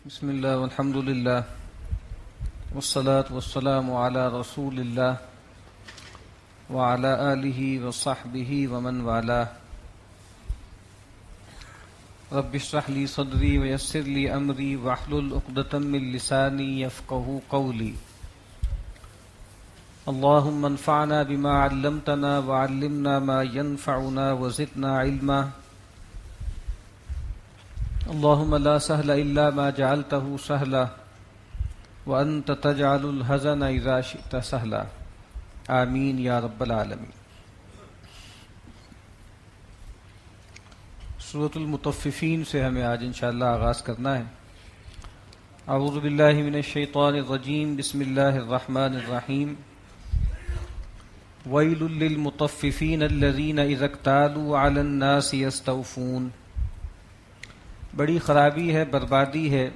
بسم اللہ والحمد للہ والصلاة والسلام علی رسول اللہ وعلی آلہ وصحبہ ومن والاه. رب اشرح لی صدری ویسر لی امری واحلل عقدۃ من لسانی یفقہوا قولی. اللہم انفعنا بما علمتنا وعلمنا ما ينفعنا وزدنا علما. اللهم لا سهل إلا ما جعلته سهلا وأنت تجعل الحزن إذا شئت سهلا. آمین یا رب العالمین. سورۃ المطففین سے ہمیں آج انشاءاللہ آغاز کرنا ہے. اعوذ باللہ من الشیطان الرجیم. بسم اللہ الرحمن الرحیم. ویل للمطففین الذین اذا اکتالوا علی الناس یستوفون. بڑی خرابی ہے، بربادی ہے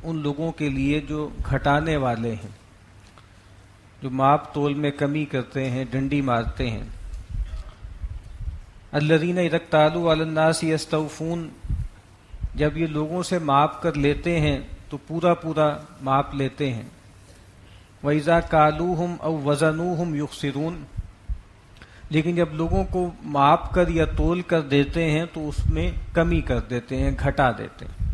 ان لوگوں کے لیے جو گھٹانے والے ہیں، جو ماپ تول میں کمی کرتے ہیں، ڈنڈی مارتے ہیں. الذین اذا اکتالوا علی الناس یستوفون. جب یہ لوگوں سے ماپ کر لیتے ہیں تو پورا پورا ماپ لیتے ہیں. وَإِذَا كَالُوهُمْ أَوْ وَزَنُوهُمْ يُخْسِرُونَ. لیکن جب لوگوں کو ماپ کر یا تول کر دیتے ہیں تو اس میں کمی کر دیتے ہیں، گھٹا دیتے ہیں.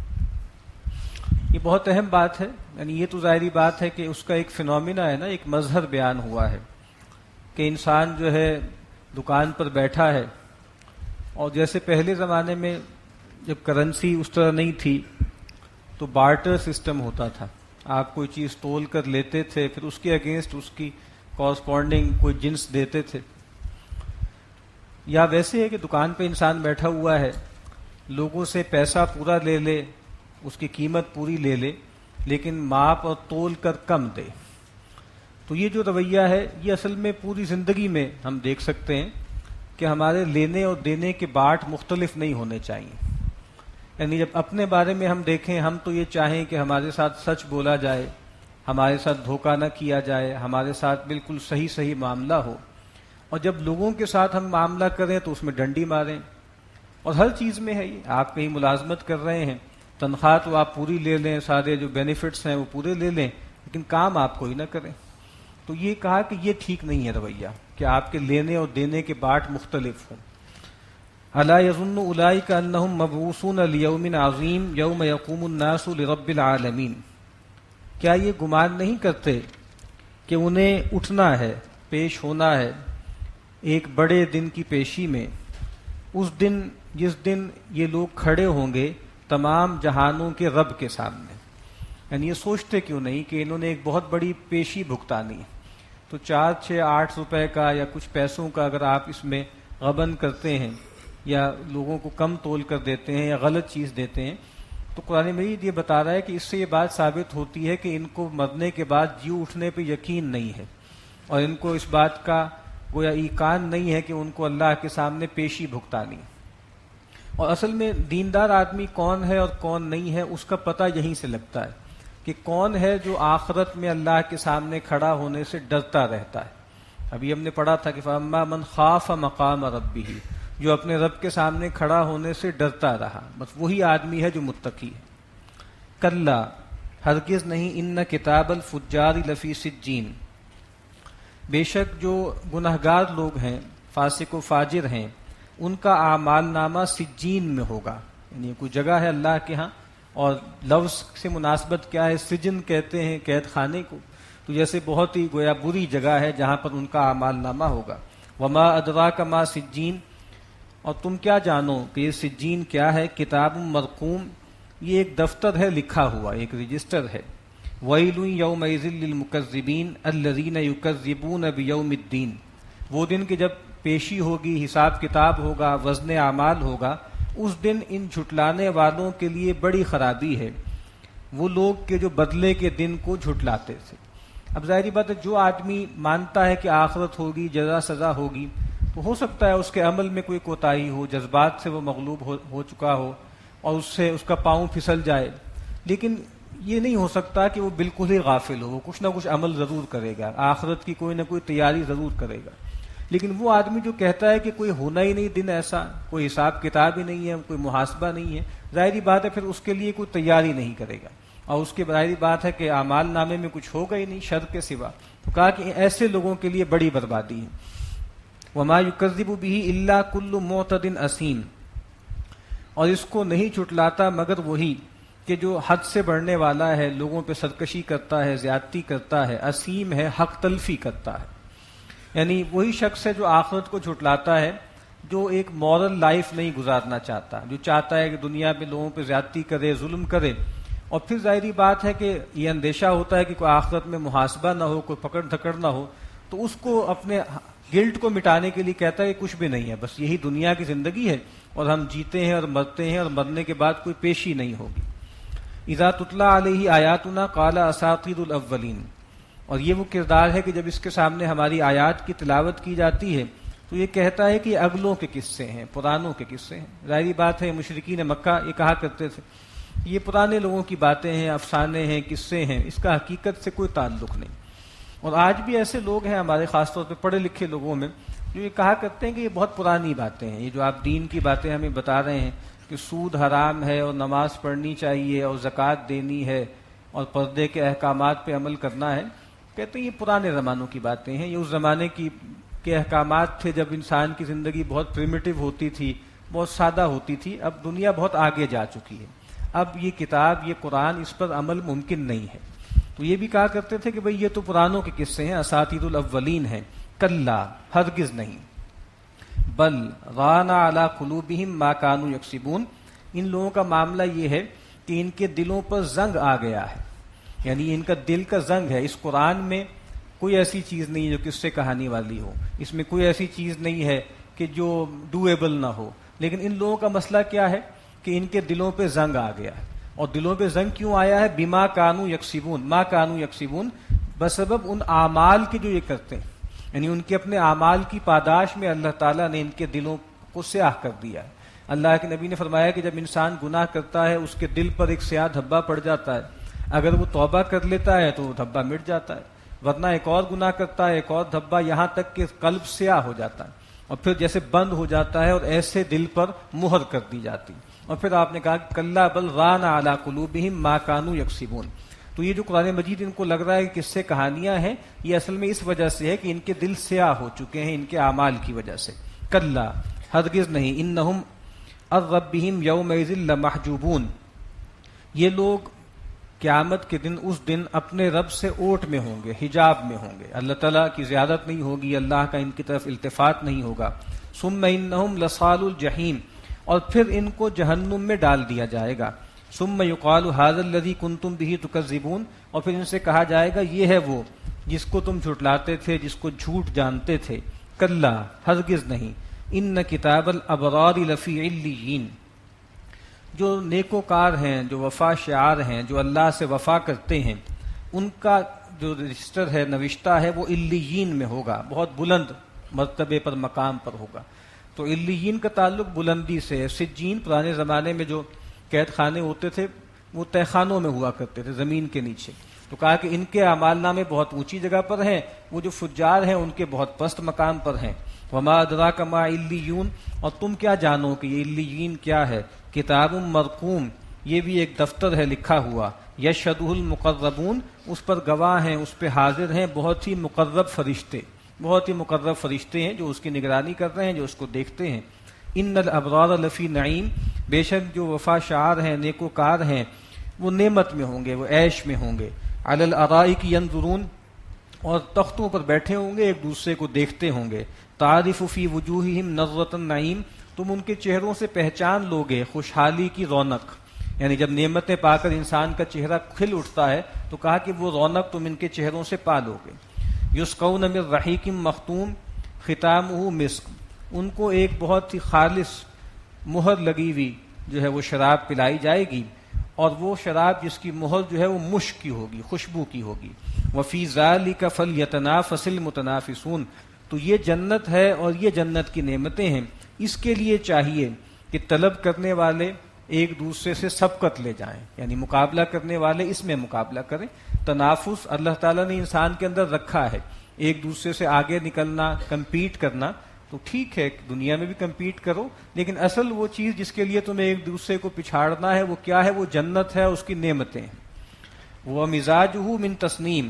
یہ بہت اہم بات ہے. یعنی یہ تو ظاہری بات ہے کہ اس کا ایک فینومینا ہے نا، ایک مظہر بیان ہوا ہے کہ انسان جو ہے دکان پر بیٹھا ہے، اور جیسے پہلے زمانے میں جب کرنسی اس طرح نہیں تھی تو بارٹر سسٹم ہوتا تھا. آپ کوئی چیز تول کر لیتے تھے، پھر اس کے اگینسٹ اس کی کورسپونڈنگ کوئی جنس دیتے تھے. یا ویسے ہے کہ دکان پہ انسان بیٹھا ہوا ہے، لوگوں سے پیسہ پورا لے لے، اس کی قیمت پوری لے لے، لیکن ماپ اور تول کر کم دے. تو یہ جو رویہ ہے یہ اصل میں پوری زندگی میں ہم دیکھ سکتے ہیں کہ ہمارے لینے اور دینے کے باٹ مختلف نہیں ہونے چاہیے. یعنی جب اپنے بارے میں ہم دیکھیں، ہم تو یہ چاہیں کہ ہمارے ساتھ سچ بولا جائے، ہمارے ساتھ دھوکہ نہ کیا جائے، ہمارے ساتھ بالکل صحیح معاملہ ہو. اور جب لوگوں کے ساتھ ہم معاملہ کریں تو اس میں ڈنڈی ماریں. اور ہر چیز میں ہے یہ. آپ کہیں ملازمت کر رہے ہیں، تنخواہ تو آپ پوری لے لیں، سارے جو بینیفٹس ہیں وہ پورے لے لیں، لیکن کام آپ کوئی نہ کریں. تو یہ کہا کہ یہ ٹھیک نہیں ہے رویہ کہ آپ کے لینے اور دینے کے باٹ مختلف ہوں. الا یظن اولئک انہم مبعوثون لیوم عظیم یوم یقوم الناس لرب العالمین. کیا یہ گمان نہیں کرتے کہ انہیں اٹھنا ہے، پیش ہونا ہے ایک بڑے دن کی پیشی میں، اس دن جس دن یہ لوگ کھڑے ہوں گے تمام جہانوں کے رب کے سامنے. یعنی یہ سوچتے کیوں نہیں کہ انہوں نے ایک بہت بڑی پیشی بھگتانی ہے. تو 4, 6, 8 روپے کا یا کچھ پیسوں کا اگر آپ اس میں غبن کرتے ہیں یا لوگوں کو کم تول کر دیتے ہیں یا غلط چیز دیتے ہیں، تو قرآن مجید یہ بتا رہا ہے کہ اس سے یہ بات ثابت ہوتی ہے کہ ان کو مرنے کے بعد جی اٹھنے پہ یقین نہیں ہے، اور ان کو اس بات کا گویا ایقان نہیں ہے کہ ان کو اللہ کے سامنے پیشی بھگتانی. اور اصل میں دیندار آدمی کون ہے اور کون نہیں ہے اس کا پتہ یہیں سے لگتا ہے کہ کون ہے جو آخرت میں اللہ کے سامنے کھڑا ہونے سے ڈرتا رہتا ہے. ابھی ہم نے پڑھا تھا کہ فَأَمَّا مَنْ خَافَ مَقَامَ رَبِّهِ، جو اپنے رب کے سامنے کھڑا ہونے سے ڈرتا رہا، بس وہی آدمی ہے جو متقی ہے. کلا، ہرگز نہیں، ان کتاب الفجار لفی سجین. بے شک جو گنہگار لوگ ہیں، فاسق و فاجر ہیں، ان کا اعمال نامہ سجین میں ہوگا. یعنی کوئی جگہ ہے اللہ کے ہاں، اور لفظ سے مناسبت کیا ہے؟ سجن کہتے ہیں قید خانے کو. تو جیسے بہت ہی گویا بری جگہ ہے جہاں پر ان کا اعمال نامہ ہوگا. وما ادراک ما سجین. اور تم کیا جانو کہ یہ سجین کیا ہے؟ کتاب مرقوم، یہ ایک دفتر ہے لکھا ہوا، ایک رجسٹر ہے. ویل یومئذ للمکذبین الذین یکذبون بیوم الدین. وہ دن کہ جب پیشی ہوگی، حساب کتاب ہوگا، وزن اعمال ہوگا، اس دن ان جھٹلانے والوں کے لیے بڑی خرابی ہے، وہ لوگ کہ جو بدلے کے دن کو جھٹلاتے تھے. اب ظاہری بات ہے جو آدمی مانتا ہے کہ آخرت ہوگی، جزا سزا ہوگی، تو ہو سکتا ہے اس کے عمل میں کوئی کوتاہی ہو، جذبات سے وہ مغلوب ہو چکا ہو اور اس سے اس کا پاؤں پھسل جائے، لیکن یہ نہیں ہو سکتا کہ وہ بالکل ہی غافل ہو. وہ کچھ نہ کچھ عمل ضرور کرے گا، آخرت کی کوئی نہ کوئی تیاری ضرور کرے گا. لیکن وہ آدمی جو کہتا ہے کہ کوئی ہونا ہی نہیں دن ایسا، کوئی حساب کتاب ہی نہیں ہے، کوئی محاسبہ نہیں ہے، ظاہری بات ہے پھر اس کے لیے کوئی تیاری نہیں کرے گا. اور اس کی ظاہری بات ہے کہ اعمال نامے میں کچھ ہوگا ہی نہیں شر کے سوا. تو کہا کہ ایسے لوگوں کے لیے بڑی بربادی ہے. وما یکذب بہ الا کل معتد اثیم، اور اس کو نہیں جھٹلاتا مگر وہی کہ جو حد سے بڑھنے والا ہے، لوگوں پہ سرکشی کرتا ہے، زیادتی کرتا ہے، اسیم ہے، حق تلفی کرتا ہے. یعنی وہی شخص ہے جو آخرت کو جھٹلاتا ہے، جو ایک مورل لائف نہیں گزارنا چاہتا، جو چاہتا ہے کہ دنیا میں لوگوں پہ زیادتی کرے، ظلم کرے، اور پھر ظاہری بات ہے کہ یہ اندیشہ ہوتا ہے کہ کوئی آخرت میں محاسبہ نہ ہو، کوئی پکڑ دھکڑ نہ ہو، تو اس کو اپنے گلٹ کو مٹانے کے لیے کہتا ہے کہ کچھ بھی نہیں ہے، بس یہی دنیا کی زندگی ہے اور ہم جیتے ہیں اور مرتے ہیں اور مرنے کے بعد کوئی پیشی نہیں ہوگی. اذا تتلی علیہ آیاتنا قال اساطیر الاولین، اور یہ وہ کردار ہے کہ جب اس کے سامنے ہماری آیات کی تلاوت کی جاتی ہے تو یہ کہتا ہے کہ یہ اگلوں کے قصے ہیں، پرانوں کے قصے ہیں. ظاہری بات ہے مشرکین مکہ یہ کہا کرتے تھے یہ پرانے لوگوں کی باتیں ہیں، افسانے ہیں، قصے ہیں، اس کا حقیقت سے کوئی تعلق نہیں. اور آج بھی ایسے لوگ ہیں ہمارے خاص طور پہ پڑھے لکھے لوگوں میں جو یہ کہا کرتے ہیں کہ یہ بہت پرانی باتیں ہیں، یہ جو آپ دین کی باتیں ہمیں بتا رہے ہیں کہ سود حرام ہے اور نماز پڑھنی چاہیے اور زکوٰۃ دینی ہے اور پردے کے احکامات پہ عمل کرنا ہے، کہتے ہیں یہ پرانے زمانوں کی باتیں ہیں، یہ اس زمانے کے احکامات تھے جب انسان کی زندگی بہت پریمیٹو ہوتی تھی، بہت سادہ ہوتی تھی. اب دنیا بہت آگے جا چکی ہے، اب یہ کتاب، یہ قرآن، اس پر عمل ممکن نہیں ہے. تو یہ بھی کہا کرتے تھے کہ بھئی یہ تو پرانوں کے قصے ہیں، اساطیر الاولین ہیں. کلا، ہرگز نہیں. بل ران علی قلوبہم ما کانوا یکسبون، ان لوگوں کا معاملہ یہ ہے کہ ان کے دلوں پر زنگ آ گیا ہے، یعنی ان کا دل کا زنگ ہے. اس قرآن میں کوئی ایسی چیز نہیں جو قصے کہانی والی ہو، اس میں کوئی ایسی چیز نہیں ہے کہ جو ڈویبل نہ ہو، لیکن ان لوگوں کا مسئلہ کیا ہے کہ ان کے دلوں پہ زنگ آ گیا ہے. اور دلوں پہ زنگ کیوں آیا ہے؟ بما کانوا یکسبون، ما کانوا یکسبون، بسبب ان اعمال کے جو یہ کرتے ہیں، یعنی ان کے اپنے اعمال کی پاداش میں اللہ تعالیٰ نے ان کے دلوں کو سیاہ کر دیا ہے. اللہ کے نبی نے فرمایا کہ جب انسان گناہ کرتا ہے اس کے دل پر ایک سیاہ دھبا پڑ جاتا ہے، اگر وہ توبہ کر لیتا ہے تو وہ دھبا مٹ جاتا ہے، ورنہ ایک اور گناہ کرتا ہے، ایک اور دھبا، یہاں تک کہ قلب سیاہ ہو جاتا ہے اور پھر جیسے بند ہو جاتا ہے اور ایسے دل پر مہر کر دی جاتی. اور پھر آپ نے کہا کہ کلا بل ران علی قلوبہم ما کانوا یکسبون. تو یہ جو قرآن مجید ان کو لگ رہا ہے کہ قصے کہانیاں ہیں، یہ اصل میں اس وجہ سے ہے کہ ان کے دل سیاہ ہو چکے ہیں ان کے اعمال کی وجہ سے. کلا، ہرگز نہیں. انہم عن ربہم یومئذ لمحجوبون، یہ لوگ قیامت کے دن، اس دن اپنے رب سے اوٹ میں ہوں گے، حجاب میں ہوں گے. اللہ تعالیٰ کی زیادت نہیں ہوگی، اللہ کا ان کی طرف التفات نہیں ہوگا. ثم انہم لصال الجحیم، اور پھر ان کو جہنم میں ڈال دیا جائے گا. ثم یقال ھذا الذی کنتم بہ تکذبون، اور پھر ان سے کہا جائے گا یہ ہے وہ جس کو تم جھٹلاتے تھے، جس کو جھوٹ جانتے تھے. کلا، ہرگز نہیں. ان کتاب الابرار لفی علیین، جو نیکوکار ہیں، جو وفا شعار ہیں، جو اللہ سے وفا کرتے ہیں، ان کا جو رجسٹر ہے، نوشتہ ہے، وہ علیین میں ہوگا، بہت بلند مرتبے پر، مقام پر ہوگا. تو علیین کا تعلق بلندی سے ہے. سجین پرانے زمانے میں جو قید خانے ہوتے تھے وہ تہ خانوں میں ہوا کرتے تھے، زمین کے نیچے. تو کہا کہ ان کے اعمال نامے بہت اونچی جگہ پر ہیں، وہ جو فجار ہیں ان کے بہت پست مقام پر ہیں. وما ادراک ما علیون، اور تم کیا جانو کہ یہ علیین کیا ہے؟ کتاب مرقوم، یہ بھی ایک دفتر ہے لکھا ہوا. یشہدہ المقربون، اس پر گواہ ہیں، اس پہ حاضر ہیں بہت ہی مقرب فرشتے، بہت ہی مقرب فرشتے ہیں جو اس کی نگرانی کر رہے ہیں، جو اس کو دیکھتے ہیں. ان الابرار لفی نعیم، بے شک جو وفا شعار ہیں، نیکوکار ہیں، وہ نعمت میں ہوں گے، وہ عیش میں ہوں گے. علی الارائک ینظرون، اور تختوں پر بیٹھے ہوں گے، ایک دوسرے کو دیکھتے ہوں گے. تعرف فی وجوہہم نظرۃ النعیم، تم ان کے چہروں سے پہچان لوگے خوشحالی کی رونق. یعنی جب نعمتیں پا کر انسان کا چہرہ کھل اٹھتا ہے تو کہا کہ وہ رونق تم ان کے چہروں سے پا لو گے. یسقون من رحیق مختوم ختامہ مسک، ان کو ایک بہت ہی خالص مہر لگی ہوئی جو ہے وہ شراب پلائی جائے گی، اور وہ شراب جس کی مہر جو ہے وہ مشک کی ہوگی، خوشبو کی ہوگی. وفی ذالک فلیتنافس المتنافسون، تو یہ جنت ہے اور یہ جنت کی نعمتیں ہیں، اس کے لیے چاہیے کہ طلب کرنے والے ایک دوسرے سے سبقت لے جائیں، یعنی مقابلہ کرنے والے اس میں مقابلہ کریں. تنافس اللہ تعالیٰ نے انسان کے اندر رکھا ہے، ایک دوسرے سے آگے نکلنا، کمپیٹ کرنا. تو ٹھیک ہے دنیا میں بھی کمپیٹ کرو، لیکن اصل وہ چیز جس کے لیے تمہیں ایک دوسرے کو پچھاڑنا ہے وہ کیا ہے؟ وہ جنت ہے، اس کی نعمتیں ہیں. وہ مزاجہ من تسنیم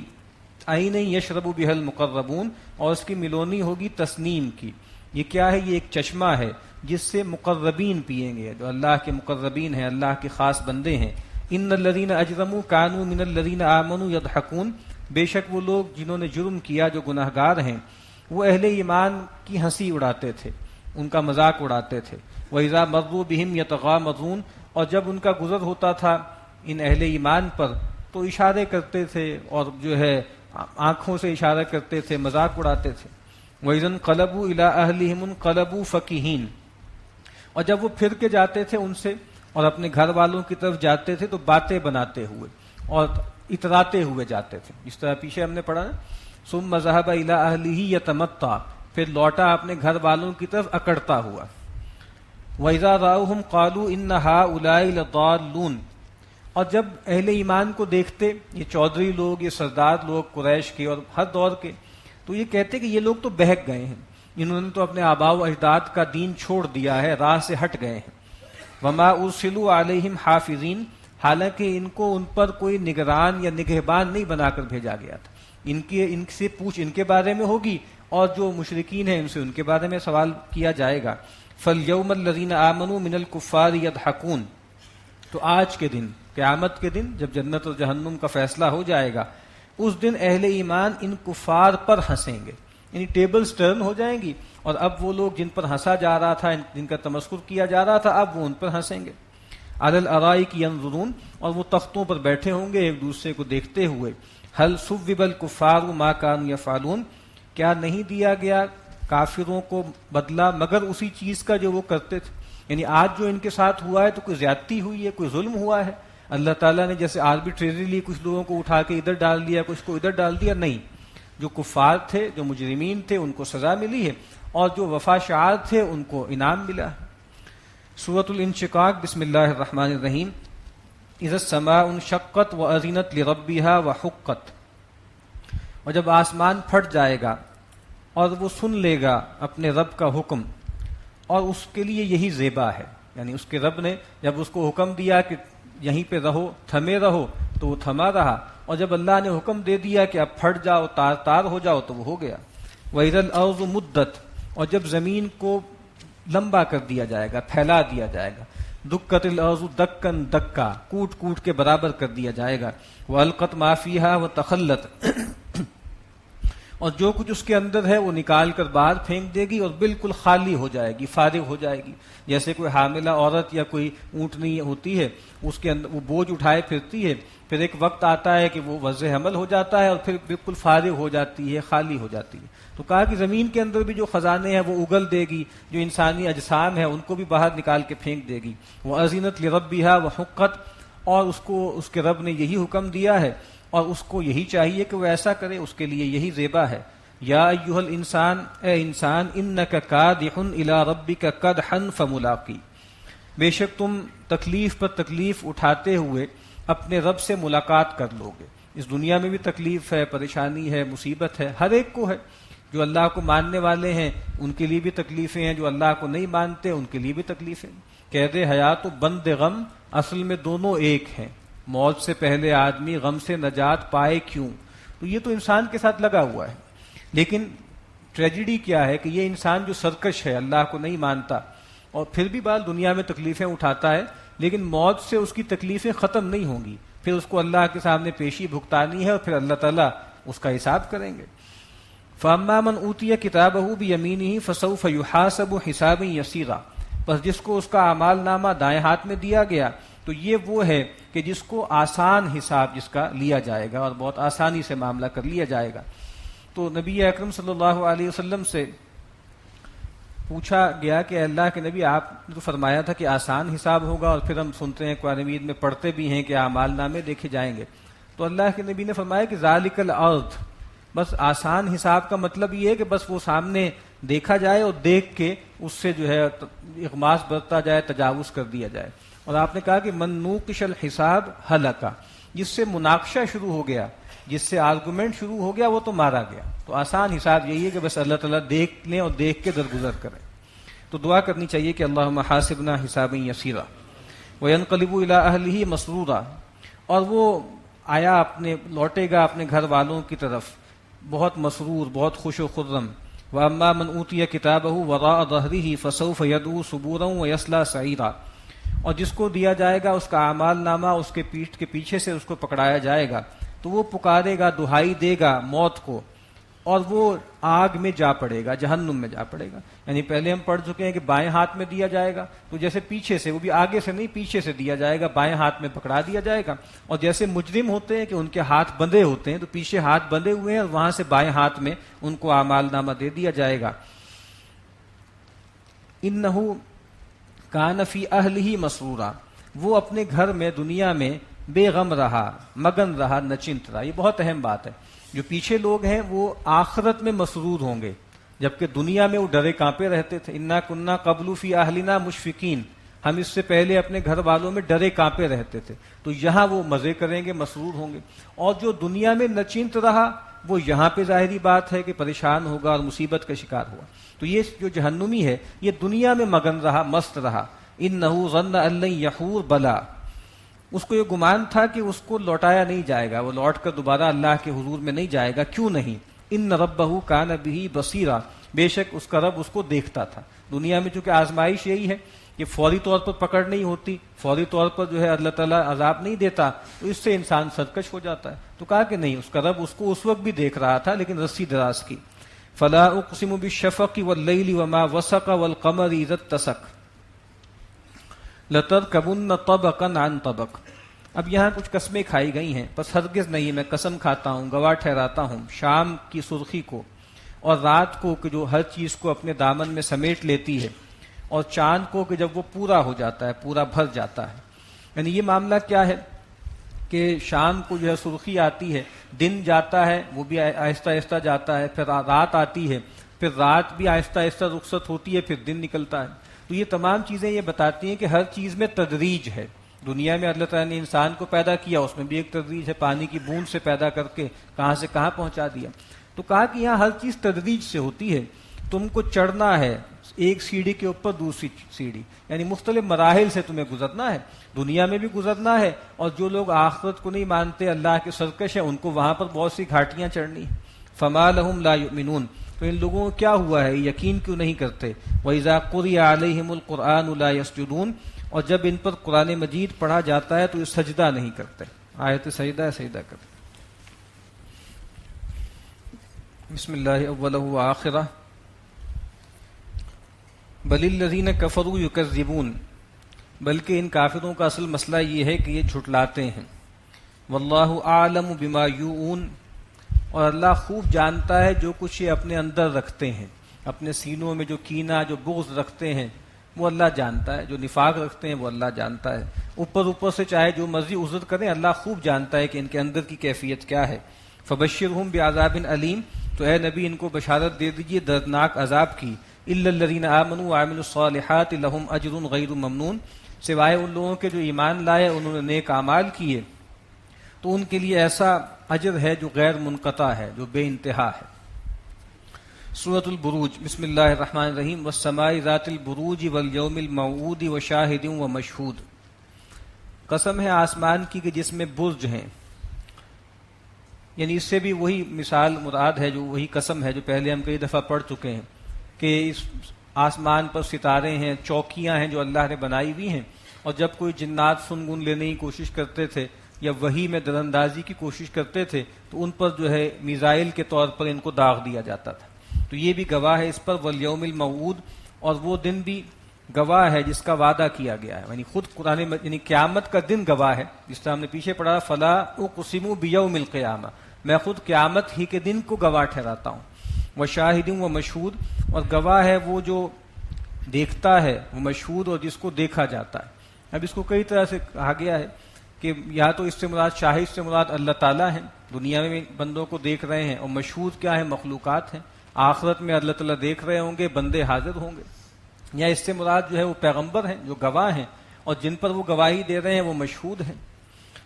عین یشرب بها المقربون، اور اس کی ملونی ہوگی تسنیم کی. یہ کیا ہے؟ یہ ایک چشمہ ہے جس سے مقربین پیئیں گے، جو اللہ کے مقربین ہیں، اللہ کے خاص بندے ہیں. ان الذین اجرموا کانوا من الذین آمنوا یضحکون، بے شک وہ لوگ جنہوں نے جرم کیا، جو گناہ گار ہیں، وہ اہل ایمان کی ہنسی اڑاتے تھے، ان کا مذاق اڑاتے تھے. وَإِذَا مَرُّوا بِهِمْ يَتَغَامَضُونَ، اور جب ان کا گزر ہوتا تھا ان اہل ایمان پر تو اشارے کرتے تھے اور جو ہے آنکھوں سے اشارہ کرتے تھے، مذاق اڑاتے تھے. وَإِذَا انقلبوا إِلَىٰ أَهْلِهِمُ انقلبوا فَكِهِينَ، اور جب وہ پھر کے جاتے تھے ان سے اور اپنے گھر والوں کی طرف جاتے تھے تو باتیں بناتے ہوئے اور اتراتے ہوئے جاتے تھے، جس طرح پیچھے ہم نے پڑھا نا. ثم ذهب الى اهله يتمتع، پھر لوٹا اپنے گھر والوں کی طرف اکڑتا ہوا. واذا راوهم قالوا ان هؤلاء لضالون، اور جب اہل ایمان کو دیکھتے، یہ چودھری لوگ، یہ سردار لوگ قریش کے اور ہر دور کے، تو یہ کہتے کہ یہ لوگ تو بہک گئے ہیں، انہوں نے تو اپنے آباء و اجداد کا دین چھوڑ دیا ہے، راہ سے ہٹ گئے ہیں. وما ارسلوا علیہم حافظین، حالانکہ ان کو ان پر کوئی نگران یا نگہبان نہیں بنا کر بھیجا گیا تھا. ان سے پوچھ ان کے بارے میں ہوگی اور جو مشرکین ہیں ان سے ان کے بارے میں سوال کیا جائے گا. فَالْيَوْمَ الَّذِينَ آمَنُوا مِنَ الْكُفَّارِ يَضْحَكُونَ، تو آج کے دن، قیامت کے دن، جب جنت اور جہنم کا فیصلہ ہو جائے گا، اس دن اہل ایمان ان کفار پر ہنسیں گے، یعنی ٹیبلز ٹرن ہو جائیں گی، اور اب وہ لوگ جن پر ہنسا جا رہا تھا، جن کا تمسخر کیا جا رہا تھا، اب وہ ان پر ہنسیں گے. عَلَى الْأَرَائِكِ يَنظُرُونَ، اور وہ تختوں پر بیٹھے ہوں گے ایک دوسرے کو دیکھتے ہوئے. هل ثوب الكفار ما كانوا يفعلون، کیا نہیں دیا گیا کافروں کو بدلہ مگر اسی چیز کا جو وہ کرتے تھے. یعنی آج جو ان کے ساتھ ہوا ہے تو کوئی زیادتی ہوئی ہے، کوئی ظلم ہوا ہے؟ اللہ تعالیٰ نے جیسے آربیٹریلی کچھ لوگوں کو اٹھا کے ادھر ڈال دیا، کچھ کو ادھر ڈال دیا، نہیں. جو کفار تھے، جو مجرمین تھے، ان کو سزا ملی ہے، اور جو وفا شعار تھے ان کو انعام ملا ہے. سورۃ الانشقاق، بسم اللہ الرحمن الرحیم. اذا السماء انشقت واذنت لربها وحقت، اور جب آسمان پھٹ جائے گا اور وہ سن لے گا اپنے رب کا حکم، اور اس کے لیے یہی زیبا ہے. یعنی اس کے رب نے جب اس کو حکم دیا کہ یہیں پہ رہو، تھمے رہو، تو وہ تھما رہا، اور جب اللہ نے حکم دے دیا کہ اب پھٹ جاؤ، تار تار ہو جاؤ، تو وہ ہو گیا. وَإِذَا الْأَرْضُ مُدَّتْ، اور جب زمین کو لمبا کر دیا جائے گا، پھیلا دیا جائے گا. دکت الارض دکن دکا، کوٹ کوٹ کے برابر کر دیا جائے گا. والقت ما فیہا وتخلت، اور جو کچھ اس کے اندر ہے وہ نکال کر باہر پھینک دے گی اور بالکل خالی ہو جائے گی، فارغ ہو جائے گی. جیسے کوئی حاملہ عورت یا کوئی اونٹنی ہوتی ہے، اس کے اندر وہ بوجھ اٹھائے پھرتی ہے، پھر ایک وقت آتا ہے کہ وہ وضع حمل ہو جاتا ہے اور پھر بالکل فارغ ہو جاتی ہے، خالی ہو جاتی ہے. تو کہا کہ زمین کے اندر بھی جو خزانے ہیں وہ اگل دے گی، جو انسانی اجسام ہیں ان کو بھی باہر نکال کے پھینک دے گی. وَأَذِنَتْ لِرَبِّهَا وَحُقَّتْ، اور اس کو اس کے رب نے یہی حکم دیا ہے اور اس کو یہی چاہیے کہ وہ ایسا کرے، اس کے لیے یہی زیبا ہے. یا ایھا الانسان، اے انسان، انک کادح الی ربک کدحا فملاقی، بے شک تم تکلیف پر تکلیف اٹھاتے ہوئے اپنے رب سے ملاقات کر لو گے. اس دنیا میں بھی تکلیف ہے، پریشانی ہے، مصیبت ہے، ہر ایک کو ہے. جو اللہ کو ماننے والے ہیں ان کے لیے بھی تکلیفیں ہیں، جو اللہ کو نہیں مانتے ان کے لیے بھی تکلیفیں. قید حیات و بند غم، اصل میں دونوں ایک ہیں. موت سے پہلے آدمی غم سے نجات پائے کیوں؟ تو یہ تو انسان کے ساتھ لگا ہوا ہے. لیکن ٹریجڈی کیا ہے کہ یہ انسان جو سرکش ہے، اللہ کو نہیں مانتا اور پھر بھی بعض دنیا میں تکلیفیں اٹھاتا ہے، لیکن موت سے اس کی تکلیفیں ختم نہیں ہوں گی. پھر اس کو اللہ کے سامنے پیشی بھگتانی ہے اور پھر اللہ تعالیٰ اس کا حساب کریں گے. فَأَمَّا مَنْ أُوتِيَ كِتَابَهُ بِيَمِينِهِ فَسَوْفَ يُحَاسَبُ حِسَابًا يَسِيرًا، پس جس کو اس کا اعمال نامہ دائیں ہاتھ میں دیا گیا تو یہ وہ ہے کہ جس کو آسان حساب جس کا لیا جائے گا اور بہت آسانی سے معاملہ کر لیا جائے گا. تو نبی اکرم صلی اللہ علیہ وسلم سے پوچھا گیا کہ اللہ کے نبی، آپ نے تو فرمایا تھا کہ آسان حساب ہوگا، اور پھر ہم سنتے ہیں قرآن مجید میں پڑھتے بھی ہیں کہ اعمال نامے دیکھے جائیں گے. تو اللہ کے نبی نے فرمایا کہ ذالک الارض، بس آسان حساب کا مطلب یہ ہے کہ بس وہ سامنے دیکھا جائے اور دیکھ کے اس سے جو ہے اغماس برتا جائے، تجاوز کر دیا جائے. اور آپ نے کہا کہ من نوقش الحساب ہلکا، جس سے مناقشہ شروع ہو گیا، جس سے آرگومنٹ شروع ہو گیا، وہ تو مارا گیا. تو آسان حساب یہی ہے کہ بس اللہ تعالیٰ دیکھ لیں اور دیکھ کے درگزر کریں. تو دعا کرنی چاہیے کہ اللہم حاسبنا حسابا یسیرا وینقلب الی اہلہ مسرورا، اور وہ لوٹے گا اپنے گھر والوں کی طرف بہت مسرور، بہت خوش و خرم. وَأَمَّا مَنْ أُوتِيَ كِتَابَهُ وَرَاءَ ظَهْرِهِ فَسَوْفَ يَدْعُو ثُبُورًا وَيَصْلَىٰ سَعِيرًا. اور جس کو دیا جائے گا اس کا اعمال نامہ اس کے پیٹھ کے پیچھے سے اس کو پکڑایا جائے گا تو وہ پکارے گا، دہائی دے گا موت کو، اور وہ آگ میں جا پڑے گا، جہنم میں جا پڑے گا. یعنی پہلے ہم پڑھ چکے ہیں کہ بائیں ہاتھ میں دیا جائے گا تو جیسے پیچھے سے، وہ بھی آگے سے نہیں پیچھے سے دیا جائے گا، بائیں ہاتھ میں پکڑا دیا جائے گا. اور جیسے مجرم ہوتے ہیں کہ ان کے ہاتھ بندھے ہوتے ہیں تو پیچھے ہاتھ بندھے ہوئے ہیں اور وہاں سے بائیں ہاتھ میں ان کو اعمال نامہ دے دیا جائے گا. انہو کان فی اہلہ مسرورا، وہ اپنے گھر میں دنیا میں بے غم رہا، مگن رہا، نچنت رہا. یہ بہت اہم بات ہے. جو پیچھے لوگ ہیں وہ آخرت میں مسرور ہوں گے، جبکہ دنیا میں وہ ڈرے کانپے رہتے تھے. انا کننا قبل فی اہلنا مشفقین، ہم اس سے پہلے اپنے گھر والوں میں ڈرے کانپے رہتے تھے. تو یہاں وہ مزے کریں گے، مسرور ہوں گے. اور جو دنیا میں نچنت رہا وہ یہاں پہ ظاہری بات ہے کہ پریشان ہوگا اور مصیبت کا شکار ہوا. تو یہ جو جہنمی ہے یہ دنیا میں مگن رہا، مست رہا. انہ ظن ان لن یحور بلا، اس کو یہ گمان تھا کہ اس کو لوٹایا نہیں جائے گا، وہ لوٹ کر دوبارہ اللہ کے حضور میں نہیں جائے گا. کیوں نہیں؟ ان ربہ کان بہ بصیرا، بے شک اس کا رب اس کو دیکھتا تھا. دنیا میں چونکہ آزمائش یہی ہے کہ فوری طور پر پکڑ نہیں ہوتی، فوری طور پر جو ہے اللہ تعالیٰ عذاب نہیں دیتا، تو اس سے انسان سرکش ہو جاتا ہے. تو کہا کہ نہیں، اس کا رب اس کو اس وقت بھی دیکھ رہا تھا لیکن رسی دراز کی. فلا اقسم بالشفق واللیل وما وسق والقمر اذا اتسق لترکبن طبقا عن طبق. اب یہاں کچھ قسمیں کھائی گئی ہیں، بس ہرگز نہیں میں قسم کھاتا ہوں، گواہ ٹھہراتا ہوں شام کی سرخی کو اور رات کو کہ جو ہر چیز کو اپنے دامن میں سمیٹ لیتی ہے، اور چاند کو کہ جب وہ پورا ہو جاتا ہے، پورا بھر جاتا ہے. یعنی یہ معاملہ کیا ہے کہ شام کو جو ہے سرخی آتی ہے، دن جاتا ہے وہ بھی آہستہ آہستہ جاتا ہے، پھر رات آتی ہے، پھر رات بھی آہستہ آہستہ رخصت ہوتی ہے، پھر دن نکلتا ہے. تو یہ تمام چیزیں یہ بتاتی ہیں کہ ہر چیز میں تدریج ہے. دنیا میں اللہ تعالیٰ نے انسان کو پیدا کیا، اس میں بھی ایک تدریج ہے، پانی کی بوند سے پیدا کر کے کہاں سے کہاں پہنچا دیا. تو کہا کہ یہاں ہر چیز تدریج سے ہوتی ہے. تم کو چڑھنا ہے ایک سیڑھی کے اوپر دوسری سیڑھی، یعنی مختلف مراحل سے تمہیں گزرنا ہے. دنیا میں بھی گزرنا ہے، اور جو لوگ آخرت کو نہیں مانتے، اللہ کے سرکش ہیں، ان کو وہاں پر بہت سی گھاٹیاں چڑھنی ہیں. فما لہم لا یؤمنون، تو ان لوگوں کو کیا ہوا ہے، یقین کیوں نہیں کرتے. وَإِذَا قُرِئَ عَلَيْهِمُ الْقُرْآنُ لَا يَسْجُدُونَ، اور جب ان پر قرآن مجید پڑھا جاتا ہے تو یہ سجدہ نہیں کرتے. آیت سجدہ سجدہ کرتے. بسم اللہ اولہ و آخرہ. بل الذین کفروا یکذبون، بلکہ ان کافروں کا اصل مسئلہ یہ ہے کہ یہ جھٹلاتے ہیں. واللہ اعلم بما یوعون، اور اللہ خوب جانتا ہے جو کچھ یہ اپنے اندر رکھتے ہیں، اپنے سینوں میں جو کینہ، جو بغض رکھتے ہیں وہ اللہ جانتا ہے، جو نفاق رکھتے ہیں وہ اللہ جانتا ہے. اوپر سے چاہے جو مرضی عذر کریں، اللہ خوب جانتا ہے کہ ان کے اندر کی کیفیت کیا ہے. فبشرہم بعذاب علیم، تو اے نبی ان کو بشارت دے دیجئے دردناک عذاب کی. الا الذین آمنوا وعملوا الصالحات لہم اجر غیر ممنون، سوائے ان لوگوں کے جو ایمان لائے، انہوں نے نیک اعمال کیے، تو ان کے لیے ایسا اجر ہے جو غیر منقطع ہے، جو بے انتہا ہے. سورۃ البروج. بسم اللہ الرحمن الرحیم. والسماء ذات البروج والیوم الموعود وشاہد ومشہود، قسم ہے آسمان کی کہ جس میں برج ہیں. یعنی اس سے بھی وہی مثال مراد ہے، جو وہی قسم ہے جو پہلے ہم کئی دفعہ پڑھ چکے ہیں کہ اس آسمان پر ستارے ہیں، چوکیاں ہیں جو اللہ نے بنائی ہوئی ہیں، اور جب کوئی جنات سنگن لینے کی کوشش کرتے تھے یا وحی میں دراندازی کی کوشش کرتے تھے تو ان پر جو ہے میزائل کے طور پر ان کو داغ دیا جاتا تھا. تو یہ بھی گواہ ہے اس پر. والیوم الموعود، اور وہ دن بھی گواہ ہے جس کا وعدہ کیا گیا ہے. یعنی خود قرآن یعنی قیامت کا دن گواہ ہے، جس طرح ہم نے پیچھے پڑھا فلا اقسم بیوم القیامہ، میں خود قیامت ہی کے دن کو گواہ ٹھہراتا ہوں. وشاہد و مشہود، اور گواہ ہے وہ جو دیکھتا ہے، وہ مشہود اور جس کو دیکھا جاتا ہے. اب اس کو کئی طرح سے کہا گیا ہے کہ یا تو اس سے مراد شاہد سے مراد اللہ تعالیٰ ہیں، دنیا میں بندوں کو دیکھ رہے ہیں، اور مشہود کیا ہے، مخلوقات ہیں. آخرت میں اللہ تعالیٰ دیکھ رہے ہوں گے، بندے حاضر ہوں گے. یا اس سے مراد جو ہے وہ پیغمبر ہیں جو گواہ ہیں، اور جن پر وہ گواہی دے رہے ہیں وہ مشہود ہیں.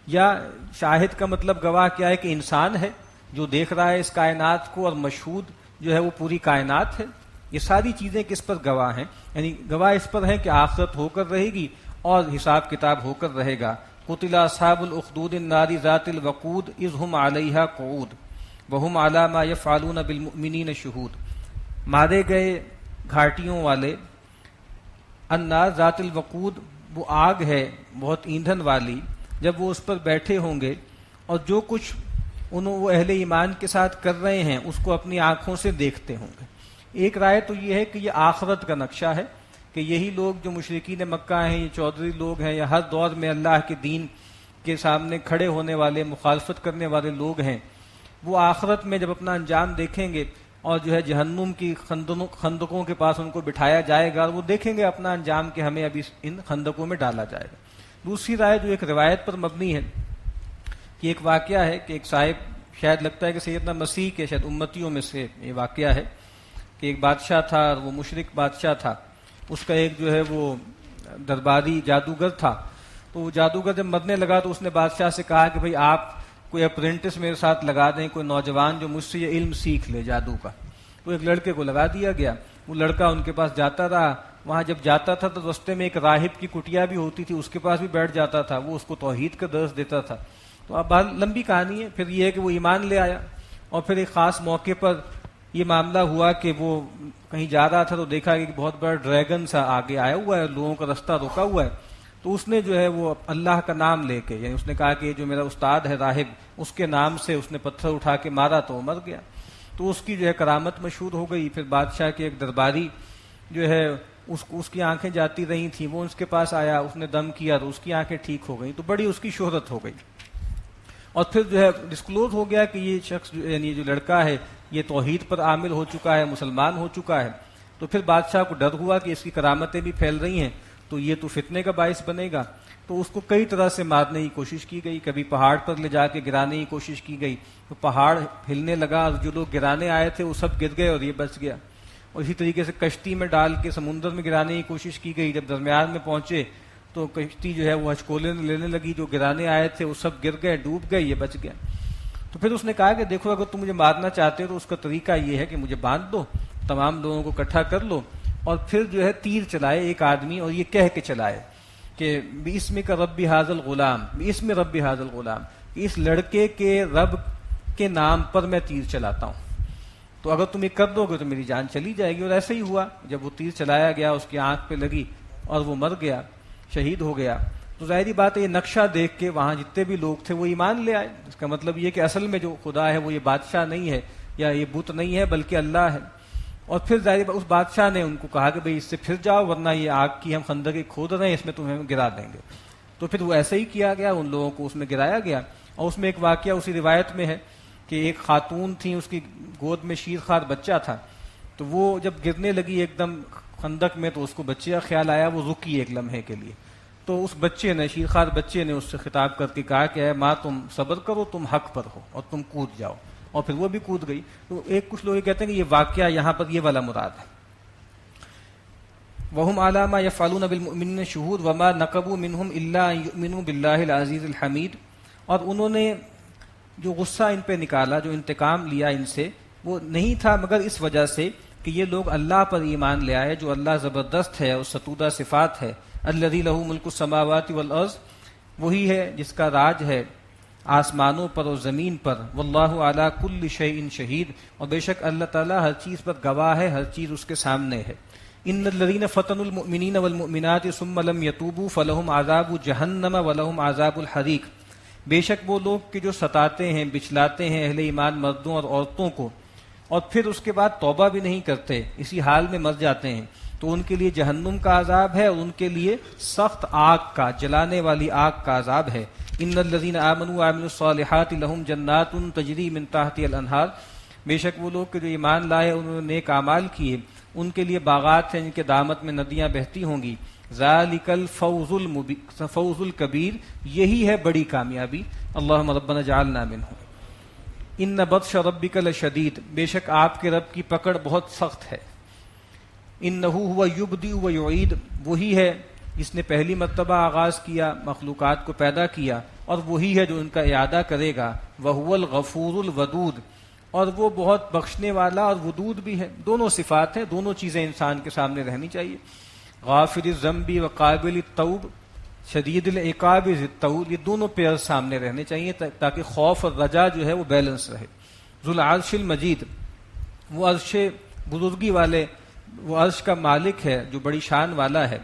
یا شاہد کا مطلب گواہ کیا ہے کہ انسان ہے جو دیکھ رہا ہے اس کائنات کو، اور مشہود جو ہے وہ پوری کائنات ہے. یہ ساری چیزیں کس پر گواہ ہیں؟ یعنی گواہ اس پر ہیں کہ آخرت ہو کر رہے گی اور حساب کتاب ہو کر رہے گا. قتل اصحاب الاخدود النار ذات الوقود اذ هم علیہا قعود وهم علی ما یفعلون بالمؤمنین شہود. مارے گئے گھاٹیوں والے. النار ذات الوقود وہ آگ ہے بہت ایندھن والی، جب وہ اس پر بیٹھے ہوں گے اور جو کچھ وہ اہل ایمان کے ساتھ کر رہے ہیں اس کو اپنی آنکھوں سے دیکھتے ہوں گے. ایک رائے تو یہ ہے کہ یہ آخرت کا نقشہ ہے کہ یہی لوگ جو مشرکین مکہ ہیں، یہ چودھری لوگ ہیں، یا ہر دور میں اللہ کے دین کے سامنے کھڑے ہونے والے مخالفت کرنے والے لوگ ہیں، وہ آخرت میں جب اپنا انجام دیکھیں گے اور جو ہے جہنم کی خندقوں کے پاس ان کو بٹھایا جائے گا، وہ دیکھیں گے اپنا انجام کہ ہمیں ابھی ان خندقوں میں ڈالا جائے گا. دوسری رائے جو ایک روایت پر مبنی ہے کہ ایک واقعہ ہے کہ ایک صاحب، شاید لگتا ہے کہ سیدنا مسیح کے شاید امتیوں میں سے یہ واقعہ ہے کہ ایک بادشاہ تھا اور وہ مشرک بادشاہ تھا. اس کا ایک جو ہے وہ درباری جادوگر تھا. تو وہ جادوگر جب مرنے لگا تو اس نے بادشاہ سے کہا کہ بھئی آپ کوئی اپرینٹس میرے ساتھ لگا دیں، کوئی نوجوان جو مجھ سے یہ علم سیکھ لے جادو کا. تو ایک لڑکے کو لگا دیا گیا. وہ لڑکا ان کے پاس جاتا رہا. وہاں جب جاتا تھا تو رستے میں ایک راہب کی کٹیا بھی ہوتی تھی، اس کے پاس بھی بیٹھ جاتا تھا. وہ اس کو توحید کا درس دیتا تھا. تو اب بہت لمبی کہانی ہے. پھر یہ ہے کہ وہ ایمان لے آیا اور پھر ایک خاص موقع پر یہ معاملہ ہوا کہ وہ کہیں جا رہا تھا تو دیکھا کہ بہت بڑا ڈریگن سا آگے آیا ہوا ہے، لوگوں کا رستہ روکا ہوا ہے. تو اس نے جو ہے وہ اللہ کا نام لے کے، یعنی اس نے کہا کہ یہ جو میرا استاد ہے راہب، اس کے نام سے اس نے پتھر اٹھا کے مارا تو وہ مر گیا. تو اس کی جو ہے کرامت مشہور ہو گئی. پھر بادشاہ کے ایک درباری جو ہے اس کی آنکھیں جاتی رہی تھیں، وہ اس کے پاس آیا، اس نے دم کیا تو اس کی آنکھیں ٹھیک ہو گئیں. تو بڑی اس کی شہرت ہو گئی. اور پھر جو ہے ڈسکلوز ہو گیا کہ یہ شخص یعنی جو لڑکا ہے یہ توحید پر عامل ہو چکا ہے، مسلمان ہو چکا ہے. تو پھر بادشاہ کو ڈر ہوا کہ اس کی کرامتیں بھی پھیل رہی ہیں تو یہ تو فتنے کا باعث بنے گا. تو اس کو کئی طرح سے مارنے کی کوشش کی گئی. کبھی پہاڑ پر لے جا کے گرانے کی کوشش کی گئی تو پہاڑ ہلنے لگا اور جو لوگ گرانے آئے تھے وہ سب گر گئے اور یہ بچ گیا. اور اسی طریقے سے کشتی میں ڈال کے سمندر میں گرانے کی کوشش کی گئی. جب درمیان میں پہنچے تو کشتی جو ہے وہ ہچکولے لینے لگی، جو گرانے آئے تھے وہ سب گر گئے، ڈوب گئے، یہ بچ گیا. تو پھر اس نے کہا کہ دیکھو اگر تم مجھے مارنا چاہتے ہو تو اس کا طریقہ یہ ہے کہ مجھے باندھ دو، تمام لوگوں کو اکٹھا کر لو اور پھر جو ہے تیر چلائے ایک آدمی اور یہ کہہ کے چلائے کہ بِاسْمِكَ رَبِّ هَذَا الْغُلَامِ، بِاسْمِ رَبِّ هَذَا الْغُلَامِ، اس لڑکے کے رب کے نام پر میں تیر چلاتا ہوں، تو اگر تم یہ کر دو گے تو میری جان چلی جائے گی. اور ایسا ہی ہوا. جب وہ تیر چلایا گیا اس کی آنکھ پہ لگی اور وہ مر گیا، شہید ہو گیا. تو ظاہری بات ہے یہ نقشہ دیکھ کے وہاں جتنے بھی لوگ تھے وہ ایمان لے آئے. اس کا مطلب یہ کہ اصل میں جو خدا ہے وہ یہ بادشاہ نہیں ہے یا یہ بت نہیں ہے بلکہ اللہ ہے. اور پھر ظاہر اس بادشاہ نے ان کو کہا کہ بھئی اس سے پھر جاؤ ورنہ یہ آگ کی ہم خندقیں کھود رہے ہیں، اس میں تمہیں گرا دیں گے. تو پھر وہ ایسا ہی کیا گیا، ان لوگوں کو اس میں گرایا گیا. اور اس میں ایک واقعہ اسی روایت میں ہے کہ ایک خاتون تھی، اس کی گود میں شیرخوار بچہ تھا. تو وہ جب گرنے لگی ایک دم خندق میں تو اس کو بچے کا خیال آیا، وہ رکی ایک لمحے کے لیے. تو اس بچے نے، شیرخوار بچے نے اس سے خطاب کر کے کہا کہ اے ماں تم صبر کرو، تم حق پر ہو اور تم کود جاؤ. اور پھر وہ بھی کود گئی. تو کچھ لوگ یہ کہتے ہیں کہ یہ واقعہ یہاں پر یہ والا مراد ہے. وَهُمْ عَلَىٰ مَا يَفْعَلُونَ بِالْمُؤْمِنِينَ شُهُودٌ وَمَا نَقَمُوا مِنْهُمْ إِلَّا أَن يُؤْمِنُوا بِاللَّهِ الْعَزِيزِ الْحَمِيدِ. اور انہوں نے جو غصہ ان پہ نکالا، جو انتقام لیا ان سے، وہ نہیں تھا مگر اس وجہ سے کہ یہ لوگ اللہ پر ایمان لے آئے جو اللہ زبردست ہے اور ستودہ صفات ہے. الذی لہ ملک السماوات والارض، وہی ہے جس کا راج ہے آسمانوں پر اور زمین پر. واللہ علی کل شیء شہید، اور بے شک اللہ تعالیٰ ہر چیز پر گواہ ہے، ہر چیز اس کے سامنے ہے. ان الذین فتنوا المؤمنین والمؤمنات ثم لم یتوبوا فلہم عذاب جہنم ولہم عذاب الحریق. بے شک وہ لوگ کہ جو ستاتے ہیں، بچلاتے ہیں اہل ایمان مردوں اور عورتوں کو اور پھر اس کے بعد توبہ بھی نہیں کرتے، اسی حال میں مر جاتے ہیں، تو ان کے لیے جہنم کا عذاب ہے اور ان کے لیے سخت آگ کا، جلانے والی آگ کا عذاب ہے. ان الذین آمنوا وعملوا الصالحات لہم جنات تجری من تحتها الانہار. بے شک وہ لوگ کہ جو ایمان لائے، انہوں نے نیک اعمال کیے، ان کے لیے باغات ہیں جن کے دامت میں ندیاں بہتی ہوں گی. ذالک الفوز الکبیر، یہی ہے بڑی کامیابی. اللہم ربنا اجعلنا منہم. ان بطش ربک لشدید، بے شک آپ کے رب کی پکڑ بہت سخت ہے. انہ هو یبدئ و یعید، وہی ہے جس نے پہلی مرتبہ آغاز کیا، مخلوقات کو پیدا کیا، اور وہی ہے جو ان کا اعادہ کرے گا. وہو الغفور الودود، اور وہ بہت بخشنے والا اور ودود بھی ہے. دونوں صفات ہیں، دونوں چیزیں انسان کے سامنے رہنی چاہیے. غافر الذنب و قابل التوب، شدید العقاب ذی الطول، یہ دونوں پیئر سامنے رہنے چاہیے تاکہ خوف اور رجا جو ہے وہ بیلنس رہے. ذو العرش المجید، وہ عرش بزرگی والے، وہ عرش کا مالک ہے جو بڑی شان والا ہے.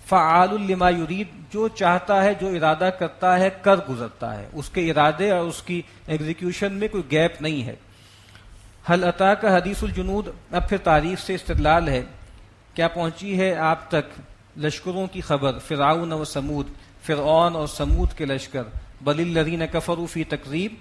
فعال لما یرید، جو چاہتا ہے، جو ارادہ کرتا ہے کر گزرتا ہے، اس کے ارادے اور اس کی ایگزیکیوشن میں کوئی گیپ نہیں ہے. حل اتاک حدیث الجنود، اب پھر تاریخ سے استدلال ہے. کیا پہنچی ہے آپ تک لشکروں کی خبر، فرعون و سمود، فرعون اور سمود کے لشکر. بل الذین کفروا فی تکذیب،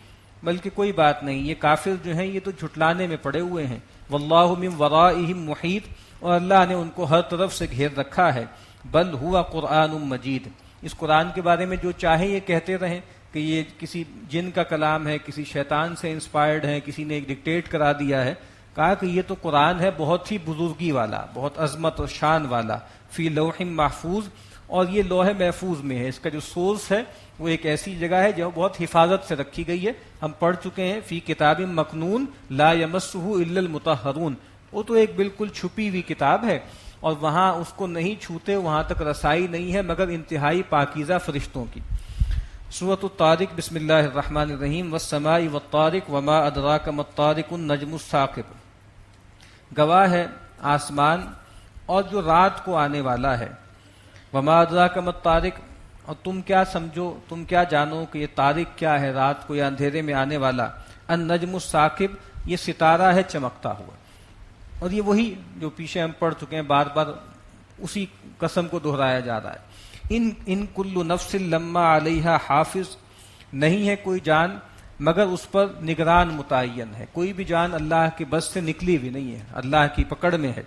بلکہ کوئی بات نہیں، یہ کافر جو ہیں یہ تو جھٹلانے میں پڑے ہوئے ہیں. واللہ من ورائہم محیط، اور اللہ نے ان کو ہر طرف سے گھیر رکھا ہے. بل ہوا قرآن مجید، اس قرآن کے بارے میں جو چاہے یہ کہتے رہیں کہ یہ کسی جن کا کلام ہے، کسی شیطان سے انسپائرڈ ہے، کسی نے ایک ڈکٹیٹ کرا دیا ہے. کہا کہ یہ تو قرآن ہے بہت ہی بزرگی والا، بہت عظمت اور شان والا. فی لوح محفوظ، اور یہ لوح محفوظ میں ہے. اس کا جو سورس ہے وہ ایک ایسی جگہ ہے جو بہت حفاظت سے رکھی گئی ہے. ہم پڑھ چکے ہیں فی کتاب مکنون لا یمسہ الا المطہرون، وہ تو ایک بالکل چھپی ہوئی کتاب ہے اور وہاں اس کو نہیں چھوتے، وہاں تک رسائی نہیں ہے مگر انتہائی پاکیزہ فرشتوں کی. سورۃ الطارق، بسم اللہ الرحمن الرحیم. والسماء والطارق وما ادراک ما الطارق النجم الثاقب، گواہ ہے آسمان اور جو رات کو آنے والا ہے. وما ادراک ما الطارق، اور تم کیا سمجھو، تم کیا جانو کہ یہ طارق کیا ہے، رات کو یا اندھیرے میں آنے والا. النجم الثاقب، یہ ستارہ ہے چمکتا ہوا. اور یہ وہی جو پیچھے ہم پڑھ چکے ہیں، بار بار اسی قسم کو دہرایا جا رہا ہے. ان کل نفس لما علیہا حافظ، نہیں ہے کوئی جان مگر اس پر نگران متعین ہے. کوئی بھی جان اللہ کے بس سے نکلی بھی نہیں ہے، اللہ کی پکڑ میں ہے.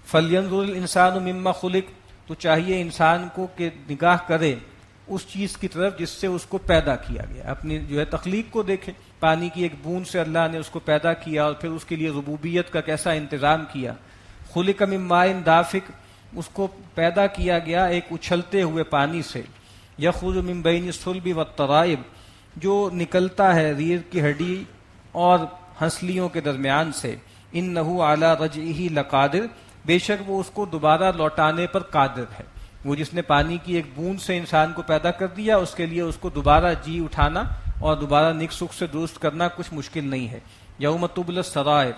فلینظر الانسان مما خلق، تو چاہیے انسان کو کہ نگاہ کرے اس چیز کی طرف جس سے اس کو پیدا کیا گیا. اپنی جو ہے تخلیق کو دیکھے، پانی کی ایک بوند سے اللہ نے اس کو پیدا کیا اور پھر اس کے لیے ربوبیت کا کیسا انتظام کیا. خلق من ماء دافق، اس کو پیدا کیا گیا ایک اچھلتے ہوئے پانی سے. یخرج من بین الصلب والترائب، جو نکلتا ہے ریڑھ کی ہڈی اور ہنسلیوں کے درمیان سے. انہ علی رجعہ لقادر، بے شک وہ اس کو دوبارہ لوٹانے پر قادر ہے. وہ جس نے پانی کی ایک بوند سے انسان کو پیدا کر دیا، اس کے لیے اس کو دوبارہ جی اٹھانا اور دوبارہ نک سکھ سے درست کرنا کچھ مشکل نہیں ہے. یوم تبلی السرائر،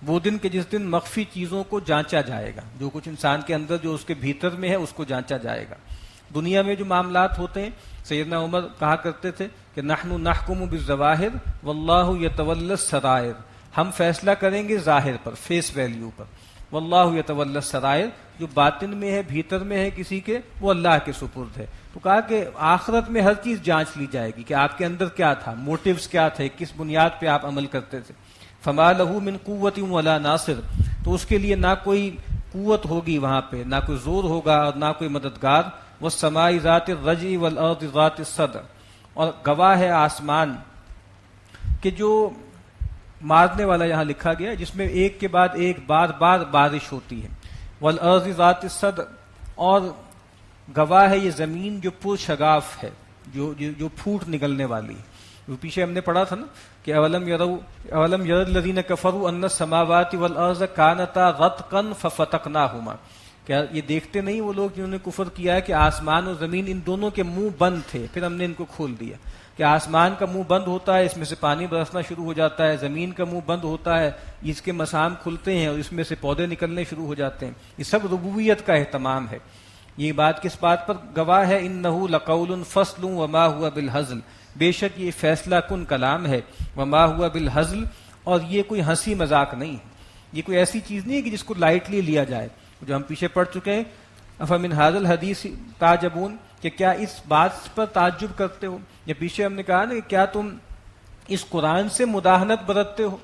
وہ دن کہ جس دن مخفی چیزوں کو جانچا جائے گا، جو کچھ انسان کے اندر جو اس کے بھیتر میں ہے اس کو جانچا جائے گا. دنیا میں جو معاملات ہوتے ہیں، سیدنا عمر کہا کرتے تھے کہ نحن نحکم بالظواہر واللہ یتولی السرائر، ہم فیصلہ کریں گے ظاہر پر، فیس ویلیو پر. واللہ یتولی السرائر، جو باطن میں ہے، بھیتر میں ہے کسی کے، وہ اللہ کے سپرد ہے. تو کہا کہ آخرت میں ہر چیز جانچ لی جائے گی کہ آپ کے اندر کیا تھا، موٹیوز کیا تھے، کس بنیاد پہ آپ عمل کرتے تھے. فما لہ من قوت ولا ناصر، تو اس کے لیے نہ کوئی قوت ہوگی وہاں پہ، نہ کوئی زور ہوگا اور نہ کوئی مددگار. والسماء ذات الرجع والارض ذات الصدع، اور گواہ ہے آسمان کہ جو مارنے والا یہاں لکھا گیا جس میں ایک کے بعد ایک بار بار بارش ہوتی ہے. والارض ذات الصدع، اور گواہ ہے یہ زمین جو پر شگاف ہے، جو پھوٹ نکلنے والی ہے. وہ پیچھے ہم نے پڑھا تھا نا کہ اولم یر الذین کفروا ان السماوات والارض کانتا رتقا ففتقناہما، کیا یہ دیکھتے نہیں وہ لوگ جنہوں نے کفر کیا ہے کہ آسمان اور زمین ان دونوں کے منہ بند تھے، پھر ہم نے ان کو کھول دیا. کہ آسمان کا منہ بند ہوتا ہے، اس میں سے پانی برسنا شروع ہو جاتا ہے، زمین کا منہ بند ہوتا ہے، اس کے مسام کھلتے ہیں اور اس میں سے پودے نکلنے شروع ہو جاتے ہیں. یہ سب ربوبیت کا اہتمام ہے. یہ بات کس بات پر گواہ ہے؟ انہ لقول فصل وما ہوا بالہزل، بے شک یہ فیصلہ کن کلام ہے. وما ہوا بالہزل، اور یہ کوئی ہنسی مذاق نہیں ہے، یہ کوئی ایسی چیز نہیں ہے کہ جس کو لائٹلی لیا جائے، جو ہم پیچھے پڑھ چکے ہیں. افمن ھذا الحدیث تعجبون، کہ کیا اس بات پر تعجب کرتے ہو. یہ پیچھے ہم نے کہا نا کہ کیا تم اس قرآن سے مداہنت برتتے ہو.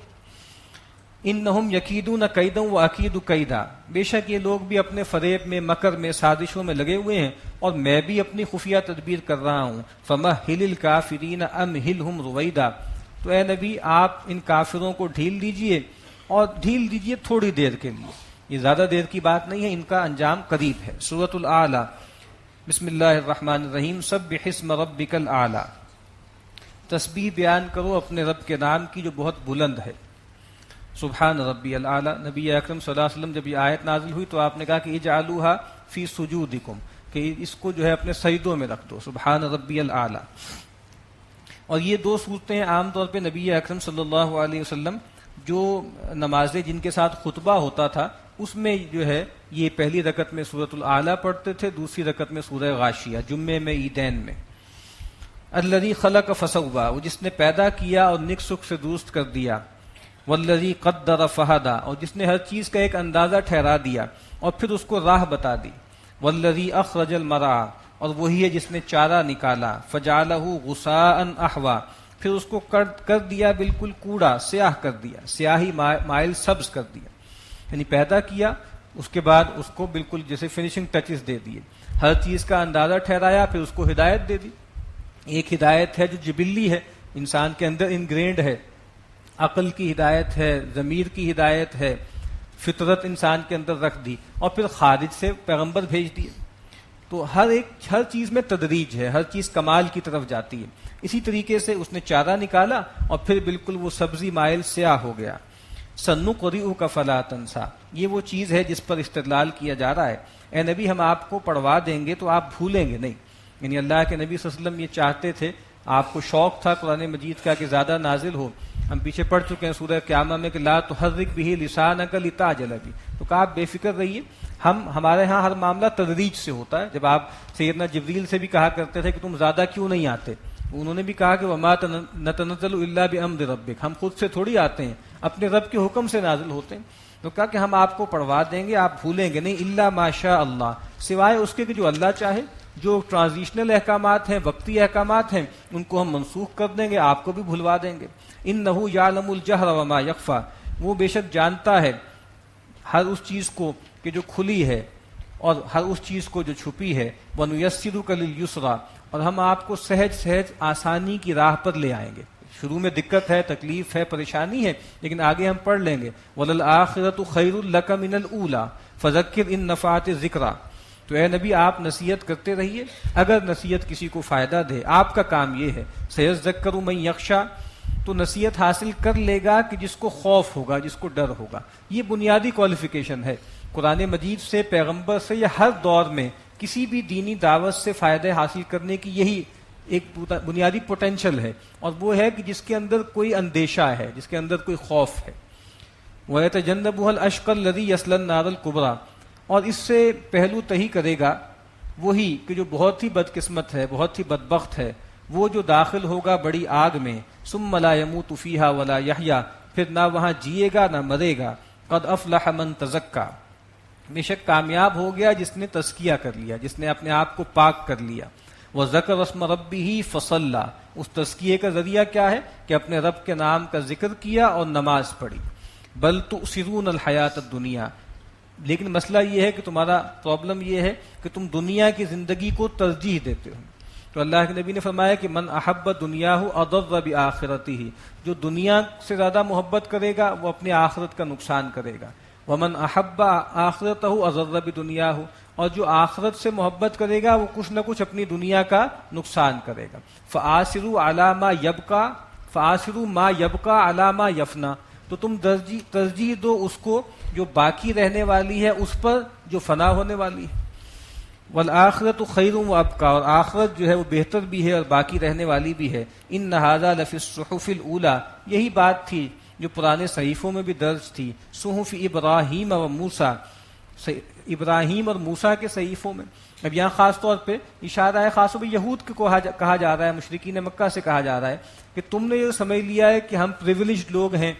انہم یکیدون کیدا واکید کیدا، بے شک یہ لوگ بھی اپنے فریب میں، مکر میں، سازشوں میں لگے ہوئے ہیں اور میں بھی اپنی خفیہ تدبیر کر رہا ہوں. فمہل الکافرین امہلہم رویدا، تو اے نبی آپ ان کافروں کو ڈھیل دیجئے، اور ڈھیل دیجئے تھوڑی دیر کے لیے، یہ زیادہ دیر کی بات نہیں ہے، ان کا انجام قریب ہے. سورۃ الاعلی، بسم اللہ الرحمن الرحیم. سبح اسم ربک الاعلی، تسبیح بیان کرو اپنے رب کے نام کی جو بہت بلند ہے. سبحان ربی الاعلی. نبی اکرم صلی اللہ علیہ وسلم جب یہ آیت نازل ہوئی تو آپ نے کہا کہ اجعلوها فی سجودکم، کہ اس کو جو ہے اپنے سجدوں میں رکھ دو، سبحان ربی الاعلیٰ. اور یہ دو صورتیں عام طور پہ نبی اکرم صلی اللہ علیہ وسلم جو نمازیں جن کے ساتھ خطبہ ہوتا تھا اس میں جو ہے یہ پہلی رکعت میں سورۃ الاعلیٰ پڑھتے تھے، دوسری رکعت میں سورہ غاشیہ، جمعے میں، عیدین میں. الذی خلق فسوی، وہ جس نے پیدا کیا اور نک سک سے درست کر دیا. والذی قدر فہدی، اور جس نے ہر چیز کا ایک اندازہ ٹھہرا دیا اور پھر اس کو راہ بتا دی. والذی اخرج المرعی، اور وہی ہے جس نے چارہ نکالا. فجعلہ غثاء احوا، پھر اس کو کر دیا بالکل کوڑا، سیاہ کر دیا، سیاہی مائل سبز کر دیا. یعنی پیدا کیا، اس کے بعد اس کو بالکل جیسے فنیشنگ ٹچز دے دیے، ہر چیز کا اندازہ ٹھہرایا، پھر اس کو ہدایت دے دی. ایک ہدایت ہے جو جبلی ہے، انسان کے اندر انگرینڈ ہے، عقل کی ہدایت ہے، ضمیر کی ہدایت ہے، فطرت انسان کے اندر رکھ دی، اور پھر خارج سے پیغمبر بھیج دیے. تو ہر چیز میں تدریج ہے، ہر چیز کمال کی طرف جاتی ہے. اسی طریقے سے اس نے چارہ نکالا اور پھر بالکل وہ سبزی مائل سیاہ ہو گیا. سنقرئک فلا تنسیٰ، یہ وہ چیز ہے جس پر استدلال کیا جا رہا ہے. اے نبی ہم آپ کو پڑھوا دیں گے تو آپ بھولیں گے نہیں. یعنی اللہ کے نبی صلی اللہ علیہ وسلم یہ چاہتے تھے، آپ کو شوق تھا قرآن مجید کا کہ زیادہ نازل ہو. ہم پیچھے پڑھ چکے ہیں سورہ قیامہ میں کہ لا تحرک بہ لسانک لتعجل بہ، تو کہا آپ بے فکر رہیے، ہمارے ہاں ہر معاملہ تدریج سے ہوتا ہے. جب آپ سیدنا جبریل سے بھی کہا کرتے تھے کہ تم زیادہ کیوں نہیں آتے، انہوں نے بھی کہا کہ وما نتنزل الا بامر ربک، ہم خود سے تھوڑی آتے ہیں، اپنے رب کے حکم سے نازل ہوتے ہیں. تو کہا کہ ہم آپ کو پڑھوا دیں گے، آپ بھولیں گے نہیں. الا ما شاء اللہ، سوائے اس کے کہ جو اللہ چاہے. جو ٹرانزیشنل احکامات ہیں، وقتی احکامات ہیں، ان کو ہم منسوخ کر دیں گے، آپ کو بھی بھلوا دیں گے. انہ یعلم الجہر وما یخفی، وہ بے شک جانتا ہے ہر اس چیز کو کہ جو کھلی ہے اور ہر اس چیز کو جو چھپی ہے. وَنُيَسِّرُكَ لِلْيُسْرَىٰ، اور ہم آپ کو سہج سہج آسانی کی راہ پر لے آئیں گے. شروع میں دقت ہے، تکلیف ہے، پریشانی ہے، لیکن آگے ہم پڑھ لیں گے. وَلَلْآخِرَةُ خَيْرٌ لَكَ مِنَ الْأُولَىٰ فَذَكِّرْ إِن نَّفَعَتِ الذِّكْرَىٰ. تو اے نبی آپ نصیحت کرتے رہیے اگر نصیحت کسی کو فائدہ دے. آپ کا کام یہ ہے. سَيَذَّكَّرُ مَن يَخْشَىٰ، تو نصیحت حاصل کر لے گا کہ جس کو خوف ہوگا، جس کو ڈر ہوگا. یہ بنیادی کوالیفیکیشن ہے قرآن مجید سے، پیغمبر سے، یا ہر دور میں کسی بھی دینی دعوت سے فائدہ حاصل کرنے کی یہی ایک بنیادی پوٹینشل ہے، اور وہ ہے کہ جس کے اندر کوئی اندیشہ ہے، جس کے اندر کوئی خوف ہے. وَيَتَجَنَّبُهَا الْأَشْقَى الَّذِي يَصْلَى النَّارَ الْكُبْرَىٰ، اور اس سے پہلو تہی کرے گا وہی کہ جو بہت ہی بدقسمت ہے، بہت ہی بدبخت ہے، وہ جو داخل ہوگا بڑی آگ میں. ثُمَّ لَا يَمُوتُ فِيهَا وَلَا يَحْيَىٰ، پھر نہ وہاں جیے گا نہ مرے گا. قَدْ أَفْلَحَ مَن تَزَكَّىٰ، بے شک کامیاب ہو گیا جس نے تزکیہ کر لیا، جس نے اپنے آپ کو پاک کر لیا. وَذَكَرَ اسْمَ رَبِّهِ فَصَلَّىٰ، اس تزکیے کا ذریعہ کیا ہے کہ اپنے رب کے نام کا ذکر کیا اور نماز پڑھی. بل تؤثرون الحیات الدنیا، لیکن مسئلہ یہ ہے کہ تمہارا پرابلم یہ ہے کہ تم دنیا کی زندگی کو ترجیح دیتے ہو. تو اللہ کے نبی نے فرمایا کہ من احب دنیاہ اضر بآخرتہ، جو دنیا سے زیادہ محبت کرے گا وہ اپنی آخرت کا نقصان کرے گا. ومن احب آخرتہ اضر بدنیاہ، اور جو آخرت سے محبت کرے گا وہ کچھ نہ کچھ اپنی دنیا کا نقصان کرے گا. فآثروا علی ما یبقی، فآثروا ما یبقی علی ما یفنی، تو تم ترجیح دو اس کو جو باقی رہنے والی ہے اس پر جو فنا ہونے والی ہے. والآخرۃ خیر وابقی، اور آخرت جو ہے وہ بہتر بھی ہے اور باقی رہنے والی بھی ہے. ان ھذا لفی الصحف الاولی، یہی بات تھی جو پرانے صحیفوں میں بھی درج تھی. صحف ابراہیم و موسیٰ، ابراہیم اور موسیٰ کے صحیفوں میں. اب یہاں خاص طور پہ اشارہ ہے خاص طور پہ یہود کو کہا جا رہا ہے، مشرکین مکہ سے کہا جا رہا ہے کہ تم نے یہ سمجھ لیا ہے کہ ہم پریویلیجڈ لوگ ہیں،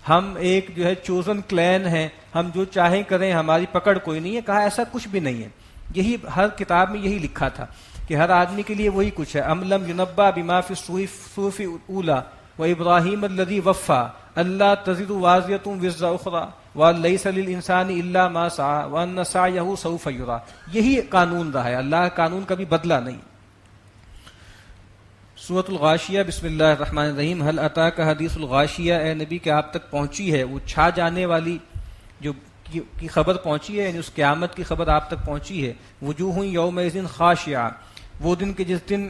ہم ایک جو ہے چوزن کلین ہیں، ہم جو چاہیں کریں، ہماری پکڑ کوئی نہیں ہے. کہا ایسا کچھ بھی نہیں ہے. یہی ہر کتاب میں یہی لکھا تھا کہ ہر آدمی کے لیے وہی کچھ ہے. ام لم ینبأ بما فی الصحف الاولی وابراہیم الذی وفی الا تزر وازرۃ وزر اخری ولیس للانسان الا ما سعی وان سعیہ سوف یری. یہی قانون رہا ہے، اللہ کا قانون کبھی بدلا نہیں. سورۃ الغاشیہ، بسم اللہ الرحمن الرحیم. هل اتاک حدیث الغاشیہ، اے نبی کہ آپ تک پہنچی ہے وہ چھا جانے والی جو کی خبر پہنچی ہے، یعنی اس قیامت کی خبر آپ تک پہنچی ہے. وجوہ یومئذ خاشعہ، وہ دن کے جس دن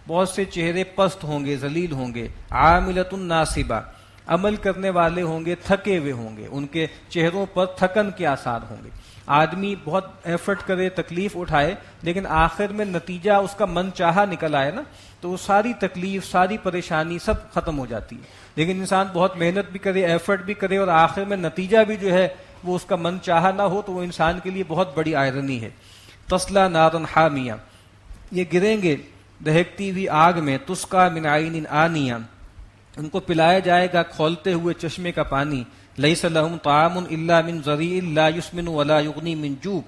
بہت سے چہرے پست ہوں گے، ذلیل ہوں گے. عاملۃ ناصبہ، عمل کرنے والے ہوں گے، تھکے ہوئے ہوں گے، ان کے چہروں پر تھکن کے آثار ہوں گے. آدمی بہت ایفرٹ کرے، تکلیف اٹھائے، لیکن آخر میں نتیجہ اس کا من چاہا نکل آئے نا، تو وہ ساری تکلیف، ساری پریشانی سب ختم ہو جاتی ہے۔ لیکن انسان بہت محنت بھی کرے، ایفرٹ بھی کرے، اور آخر میں نتیجہ بھی جو ہے وہ اس کا من چاہا نہ ہو، تو وہ انسان کے لیے بہت بڑی آئرنی ہے۔ تسلا نارن حامیہ، یہ گریں گے دہکتی ہوئی آگ میں، تسقا من عین آنیہ، ان کو پلایا جائے گا کھولتے ہوئے چشمے کا پانی، لیس لہم طعام الا من ضریع لا یسمن ولا یغنی من جوع،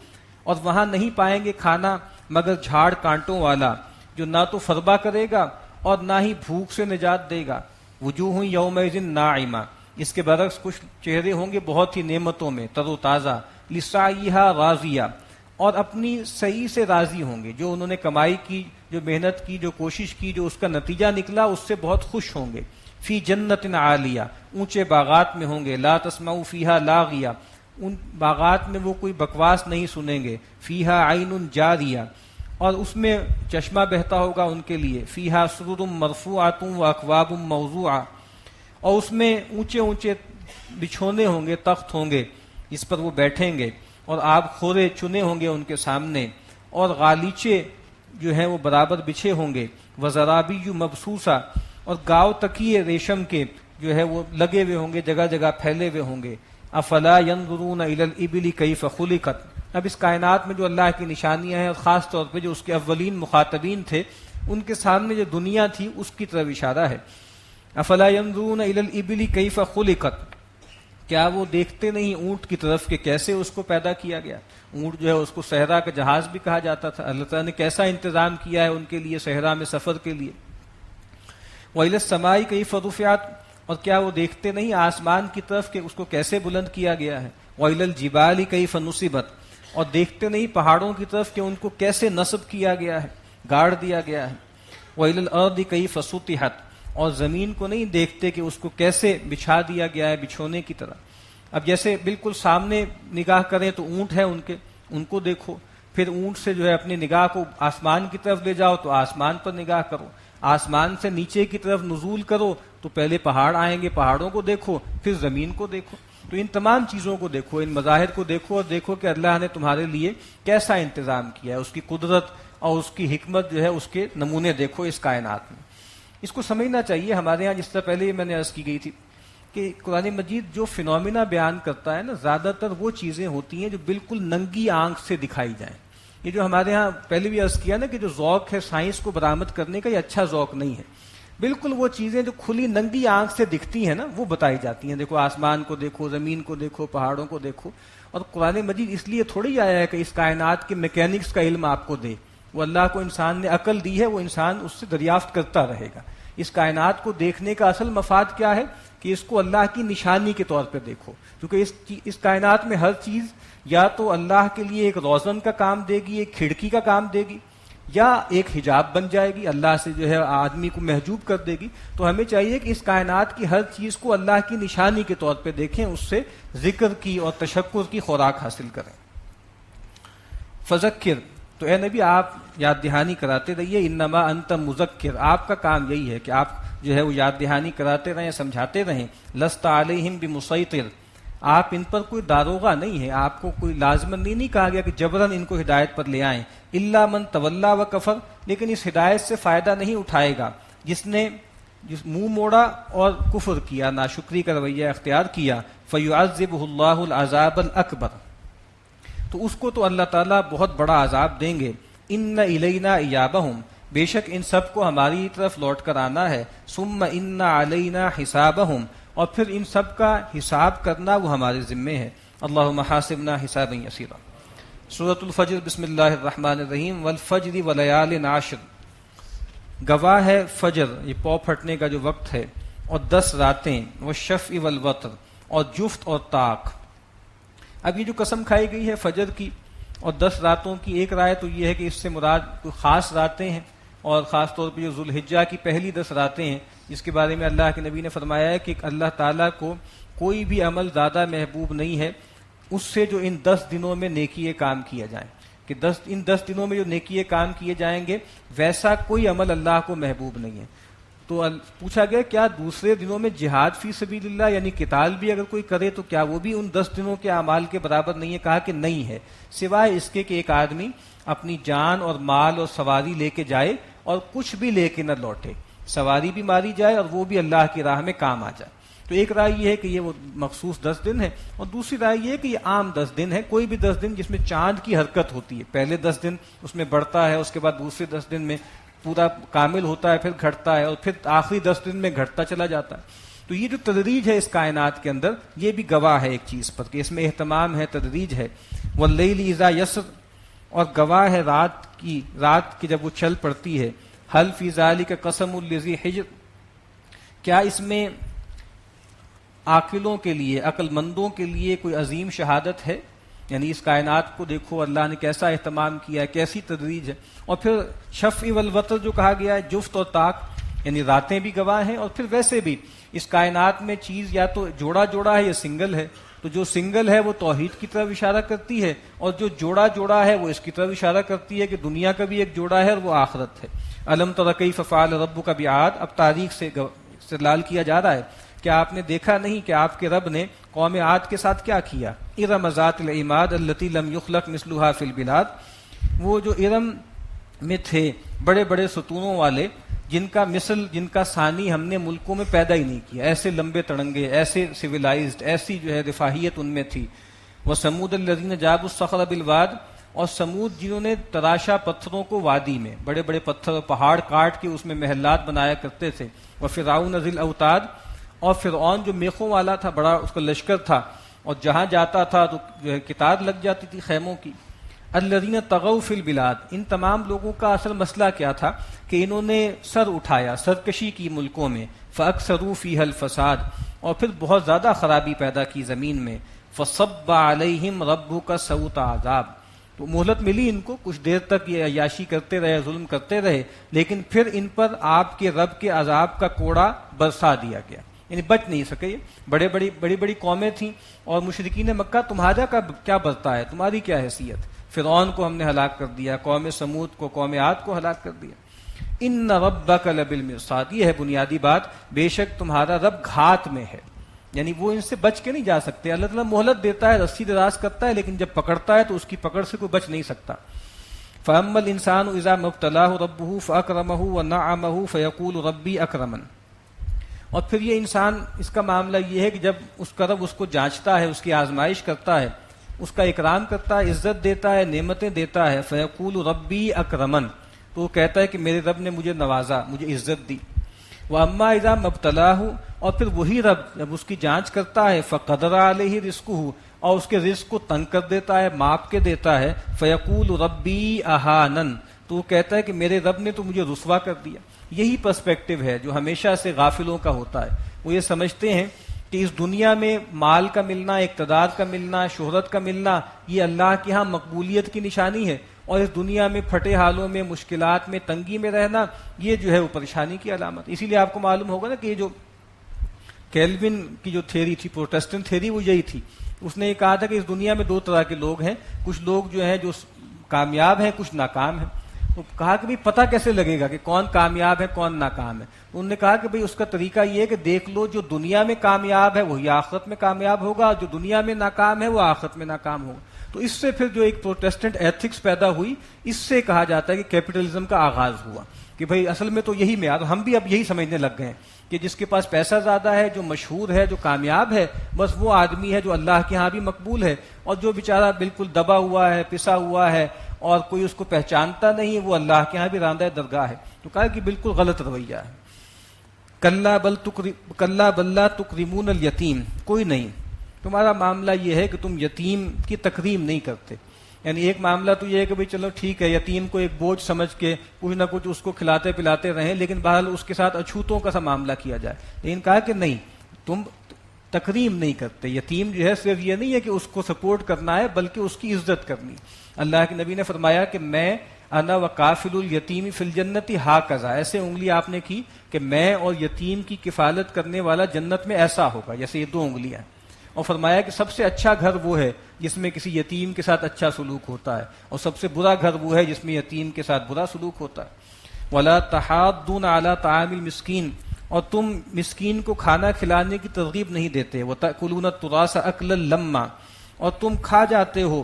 اور وہاں نہیں پائیں گے کھانا مگر جھاڑ کانٹوں والا، جو نہ تو فربا کرے گا اور نہ ہی بھوک سے نجات دے گا۔ وجوہ یومئذ ناعمہ، اس کے برعکس کچھ چہرے ہوں گے بہت ہی نعمتوں میں، تر و تازہ، لسعیہا راضیہ، اور اپنی صحیح سے راضی ہوں گے، جو انہوں نے کمائی کی، جو محنت کی، جو کوشش کی، جو اس کا نتیجہ نکلا، اس سے بہت خوش ہوں گے۔ فی جنت عالیہ، اونچے باغات میں ہوں گے، لا تسمع فیہا لاغیہ، ان باغات میں وہ کوئی بکواس نہیں سنیں گے، فیہا عین جاریہ، اور اس میں چشمہ بہتا ہوگا ان کے لیے، فیہا سرر مرفوعۃ و اکواب موضوعہ، اور اس میں اونچے اونچے بچھونے ہوں گے، تخت ہوں گے، اس پر وہ بیٹھیں گے، اور آب خورے چنے ہوں گے ان کے سامنے، اور غالیچے جو ہیں وہ برابر بچھے ہوں گے، وزرابی مبسوسہ، اور گاؤ تکیے ریشم کے جو ہے وہ لگے ہوئے ہوں گے، جگہ جگہ پھیلے ہوئے ہوں گے۔ افلا ينظرون الى الابل كيف خلقت، اب اس کائنات میں جو اللہ کی نشانیاں ہیں، اور خاص طور پہ جو اس کے اولین مخاطبین تھے ان کے سامنے جو دنیا تھی اس کی طرف اشارہ ہے۔ افلا ينظرون الى الابل كيف خلقت، کیا وہ دیکھتے نہیں اونٹ کی طرف کہ کیسے اس کو پیدا کیا گیا؟ اونٹ جو ہے اس کو صحرا کا جہاز بھی کہا جاتا تھا، اللہ تعالیٰ نے کیسا انتظام کیا ہے ان کے لیے صحرا میں سفر کے لیے۔ وَإِلَى السَّمَاءِ كَيْفَ رُفِعَتْ، اور کیا وہ دیکھتے نہیں آسمان کی طرف کہ اس کو کیسے بلند کیا گیا ہے؟ وَإِلَى الْجِبَالِ كَيْفَ نُصِبَتْ، اور دیکھتے نہیں پہاڑوں کی طرف کہ ان کو کیسے نصب کیا گیا ہے، گاڑ دیا گیا ہے۔ وَإِلَى الْأَرْضِ كَيْفَ سُطِحَتْ، اور زمین کو نہیں دیکھتے کہ اس کو کیسے بچھا دیا گیا ہے بچھونے کی طرح۔ اب جیسے بالکل سامنے نگاہ کریں تو اونٹ ہے ان کو دیکھو، پھر اونٹ سے جو ہے اپنی نگاہ کو آسمان کی طرف لے جاؤ تو آسمان پر نگاہ کرو، آسمان سے نیچے کی طرف نزول کرو تو پہلے پہاڑ آئیں گے، پہاڑوں کو دیکھو، پھر زمین کو دیکھو۔ تو ان تمام چیزوں کو دیکھو، ان مظاہر کو دیکھو، اور دیکھو کہ اللہ نے تمہارے لیے کیسا انتظام کیا ہے، اس کی قدرت اور اس کی حکمت جو ہے اس کے نمونے دیکھو اس کائنات میں۔ اس کو سمجھنا چاہیے۔ ہمارے ہاں جس طرح پہلے ہی میں نے عرض کی گئی تھی کہ قرآن مجید جو فینومینا بیان کرتا ہے نا، زیادہ تر وہ چیزیں ہوتی ہیں جو بالکل ننگی آنکھ سے دکھائی جائیں۔ یہ جو ہمارے ہاں پہلے بھی عرض کیا نا کہ جو ذوق ہے سائنس کو برآمد کرنے کا، یہ اچھا ذوق نہیں ہے۔ بالکل وہ چیزیں جو کھلی ننگی آنکھ سے دکھتی ہیں نا وہ بتائی جاتی ہیں۔ دیکھو آسمان کو دیکھو، زمین کو دیکھو، پہاڑوں کو دیکھو۔ اور قرآن مجید اس لیے تھوڑی آیا ہے کہ اس کائنات کے میکینکس کا علم آپ کو دے، وہ اللہ کو انسان نے عقل دی ہے، وہ انسان اس سے دریافت کرتا رہے گا۔ اس کائنات کو دیکھنے کا اصل مفاد کیا ہے کہ اس کو اللہ کی نشانی کے طور پہ دیکھو، کیونکہ اس کائنات میں ہر چیز یا تو اللہ کے لیے ایک روزن کا کام دے گی، ایک کھڑکی کا کام دے گی، یا ایک حجاب بن جائے گی، اللہ سے جو ہے آدمی کو محجوب کر دے گی۔ تو ہمیں چاہیے کہ اس کائنات کی ہر چیز کو اللہ کی نشانی کے طور پہ دیکھیں، اس سے ذکر کی اور تشکر کی خوراک حاصل کریں۔ فذکر، تو اے نبی آپ یاد دہانی کراتے رہیے، انما انت مذکر، آپ کا کام یہی ہے کہ آپ جو ہے وہ یاد دہانی کراتے رہیں، سمجھاتے رہیں۔ لست علیہم بمسیطر، آپ ان پر کوئی داروغہ نہیں ہے، آپ کو کوئی لازمن نہیں کہا گیا کہ جبراً ان کو ہدایت پر لے آئیں۔ الا من تولا و کفر، لیکن اس ہدایت سے فائدہ نہیں اٹھائے گا جس منہ موڑا اور کفر کیا، ناشکری کا رویہ اختیار کیا۔ فیعذبہ اللہ العذاب الاکبر، تو اس کو تو اللہ تعالیٰ بہت بڑا عذاب دیں گے۔ ان الینا ایابہم، بے شک ان سب کو ہماری طرف لوٹ کر آنا ہے۔ ثم ان علینا حسابہم، اور پھر ان سب کا حساب کرنا وہ ہمارے ذمے ہے۔ اللہم حاسبنا حسابا یسیرا۔ سورۃ الفجر، بسم اللہ الرحمن الرحیم۔ والفجر ولیال عشر، گواہ ہے فجر، یہ پاؤں پھٹنے کا جو وقت ہے، اور 10 راتیں، والشفع والوتر، اور جفت اور طاق۔ اب یہ جو قسم کھائی گئی ہے فجر کی اور 10 راتوں کی، ایک رائے تو یہ ہے کہ اس سے مراد کوئی خاص راتیں ہیں، اور خاص طور پہ جو ذوالحجہ کی پہلی 10 راتیں ہیں، جس کے بارے میں اللہ کے نبی نے فرمایا ہے کہ اللہ تعالیٰ کو کوئی بھی عمل زیادہ محبوب نہیں ہے اس سے جو ان 10 دنوں میں نیکی کام کیا جائیں، کہ ان 10 دنوں میں جو نیکی کام کیے جائیں گے ویسا کوئی عمل اللہ کو محبوب نہیں ہے۔ تو پوچھا گیا کیا دوسرے دنوں میں جہاد فی سبیل اللہ یعنی قتال بھی اگر کوئی کرے تو کیا وہ بھی ان 10 دنوں کے اعمال کے برابر نہیں ہے؟ کہا کہ نہیں ہے، سوائے اس کے کہ ایک آدمی اپنی جان اور مال اور سواری لے کے جائے اور کچھ بھی لے کے نہ لوٹے، سواری بھی ماری جائے اور وہ بھی اللہ کی راہ میں کام آ جائے۔ تو ایک رائے یہ ہے کہ یہ وہ مخصوص 10 دن ہے، اور دوسری رائے یہ ہے کہ یہ عام 10 دن ہے، کوئی بھی 10 دن جس میں چاند کی حرکت ہوتی ہے، پہلے 10 دن اس میں بڑھتا ہے، اس کے بعد دوسرے 10 دن میں پورا کامل ہوتا ہے، پھر گھٹتا ہے، اور پھر آخری 10 دن میں گھٹتا چلا جاتا ہے۔ تو یہ جو تدریج ہے اس کائنات کے اندر، یہ بھی گواہ ہے ایک چیز پر کہ اس میں اہتمام ہے، تدریج ہے۔ واللیل اذا یسر، اور گواہ ہے رات کی جب وہ چل پڑتی ہے۔ حل فی ذالک قسم لذی حجر، کیا اس میں عاقلوں کے لیے، عقل مندوں کے لیے کوئی عظیم شہادت ہے؟ یعنی اس کائنات کو دیکھو اللہ نے کیسا اہتمام کیا ہے، کیسی تدریج ہے۔ اور پھر شفع والوتر جو کہا گیا ہے، جفت اور طاق، یعنی راتیں بھی گواہ ہیں، اور پھر ویسے بھی اس کائنات میں چیز یا تو جوڑا جوڑا ہے یا سنگل ہے، تو جو سنگل ہے وہ توحید کی طرف اشارہ کرتی ہے، اور جو جوڑا جوڑا ہے وہ اس کی طرف اشارہ کرتی ہے کہ دنیا کا بھی ایک جوڑا ہے اور وہ آخرت ہے۔ الم تر کیف فعل ربک بعاد، اب تاریخ سے استدلال کیا جا رہا ہے، کیا آپ نے دیکھا نہیں کہ آپ کے رب نے قوم عاد کے ساتھ کیا کیا؟ ارم ذات العماد التی لم یخلق مثلها فی البلاد، وہ جو ارم میں تھے بڑے بڑے ستونوں والے، جن کا مثل، جن کا ثانی ہم نے ملکوں میں پیدا ہی نہیں کیا، ایسے لمبے تڑنگے، ایسے سویلائزڈ، ایسی جو ہے رفاہیت ان میں تھی۔ وثمود الذین جابوا الصخر بالواد، اور سمود جنہوں نے تراشا پتھروں کو وادی میں، بڑے بڑے پتھر پہاڑ کاٹ کے اس میں محلات بنایا کرتے تھے۔ وفرعون ذی الاوتاد، اور فرعون جو میخوں والا تھا، بڑا اس کا لشکر تھا، اور جہاں جاتا تھا تو جو ہے قطار لگ جاتی تھی خیموں کی۔ الذین طغوا فی البلاد، ان تمام لوگوں کا اصل مسئلہ کیا تھا کہ انہوں نے سر اٹھایا، سرکشی کی ملکوں میں، فاکثروا فیہا الفساد، اور پھر بہت زیادہ خرابی پیدا کی زمین میں۔ فصب علیہم ربک سوط عذاب، تو مہلت ملی ان کو، کچھ دیر تک یہ عیاشی کرتے رہے، ظلم کرتے رہے، لیکن پھر ان پر آپ کے رب کے عذاب کا کوڑا برسا دیا گیا، یعنی بچ نہیں سکے۔ یہ بڑی بڑی قومیں تھیں، اور مشرکین مکہ تمہارا کیا برتا ہے، تمہاری کیا حیثیت؟ فرعون کو ہم نے ہلاک کر دیا، قوم سمود کو، قوم عاد کو ہلاک کر دیا۔ ان ربک لبالمرصاد، یہ ہے بنیادی بات، بے شک تمہارا رب گھات میں ہے، یعنی وہ ان سے بچ کے نہیں جا سکتے۔ اللہ تعالیٰ مہلت دیتا ہے، رسی دراز کرتا ہے، لیکن جب پکڑتا ہے تو اس کی پکڑ سے کوئی بچ نہیں سکتا۔ فَأَمَّا الْإِنسَانُ إِذَا مَا ابْتَلَاهُ رَبُّهُ فَأَكْرَمَهُ وَنَعَّمَهُ فَيَقُولُ رَبِّي أَكْرَمَنِ، اور پھر یہ انسان، اس کا معاملہ یہ ہے کہ جب اس کا رب اس کو جانچتا ہے، اس کی آزمائش کرتا ہے، اس کا اکرام کرتا ہے، عزت دیتا ہے، نعمتیں دیتا ہے، فَيَقُولُ رَبِّي أَكْرَمَنِ، تو وہ کہتا ہے کہ میرے رب نے مجھے نوازا، مجھے عزت دی۔ وَأَمَّا إِذَا مَا ابْتَلَاهُ، اور پھر وہی رب جب اس کی جانچ کرتا ہے، فَقَدَرَ عَلَيْهِ رِزْقُهُ، اور اس کے رزق کو تنگ کر دیتا ہے، ماپ کے دیتا ہے، فَيَقُولُ رَبِّي أَهَانَنِ، تو وہ کہتا ہے کہ میرے رب نے تو مجھے رسوا کر دیا۔ یہی پرسپیکٹو ہے جو ہمیشہ سے غافلوں کا ہوتا ہے، وہ یہ سمجھتے ہیں کہ اس دنیا میں مال کا ملنا، اقتدار کا ملنا، شہرت کا ملنا، یہ اللہ کے ہاں مقبولیت کی نشانی ہے، اور اس دنیا میں پھٹے حالوں میں، مشکلات میں، تنگی میں رہنا، یہ جو ہے وہ پریشانی کی علامت۔ اسی لیے آپ کو معلوم ہوگا نا کہ یہ جو کیلوین کی جو تھیری تھی، پروٹیسٹنٹ تھیری، وہ یہی تھی۔ اس نے یہ کہا تھا کہ اس دنیا میں 2 طرح کے لوگ ہیں، کچھ لوگ جو ہیں جو کامیاب ہیں، کچھ ناکام ہیں۔ تو کہا کہ بھئی پتہ کیسے لگے گا کہ کون کامیاب ہے، کون ناکام ہے؟ انہوں نے کہا کہ بھئی اس کا طریقہ یہ ہے کہ دیکھ لو، جو دنیا میں کامیاب ہے وہی آخرت میں کامیاب ہوگا، اور جو دنیا میں ناکام ہے وہ آخرت میں ناکام ہوگا۔ تو اس سے پھر جو ایک پروٹیسٹنٹ ایتھکس پیدا ہوئی، اس سے کہا جاتا ہے کہ کیپٹلزم کا آغاز ہوا، کہ بھئی اصل میں تو یہی معیار، ہم بھی اب یہی سمجھنے لگ گئے ہیں کہ جس کے پاس پیسہ زیادہ ہے، جو مشہور ہے، جو کامیاب ہے، بس وہ آدمی ہے جو اللہ کے ہاں بھی مقبول ہے، اور جو بیچارہ بالکل دبا ہوا ہے، پسا ہوا ہے، اور کوئی اس کو پہچانتا نہیں، وہ اللہ کے ہاں بھی راندہ درگاہ ہے۔ تو کہا کہ بالکل غلط رویہ ہے۔ کلا بل لا تکرمون الیتیم، کوئی نہیں، تمہارا معاملہ یہ ہے کہ تم یتیم کی تکریم نہیں کرتے۔ یعنی ایک معاملہ تو یہ ہے کہ بھئی چلو ٹھیک ہے، یتیم کو ایک بوجھ سمجھ کے کچھ نہ کچھ اس کو کھلاتے پلاتے رہیں، لیکن بہرحال اس کے ساتھ اچھوتوں کا سا معاملہ کیا جائے۔ لیکن کہا کہ نہیں، تم تکریم نہیں کرتے۔ یتیم جو ہے صرف یہ نہیں ہے کہ اس کو سپورٹ کرنا ہے، بلکہ اس کی عزت کرنی۔ اللہ کے نبی نے فرمایا کہ میں انا وکافل الیتیم فی الجنت ہاکذا، ایسے انگلی آپ نے کی کہ میں اور یتیم کی کفالت کرنے والا جنت میں ایسا ہوگا، جیسے یہ 2 انگلیاں، اور فرمایا کہ سب سے اچھا گھر وہ ہے جس میں کسی یتیم کے ساتھ اچھا سلوک ہوتا ہے، اور سب سے برا گھر وہ ہے جس میں یتیم کے ساتھ برا سلوک ہوتا ہے۔ ولا تحاضون علی طعام المسکین، اور تم مسکین کو کھانا کھلانے کی ترغیب نہیں دیتے، وتأکلون التراث اکلا لما، اور تم کھا جاتے ہو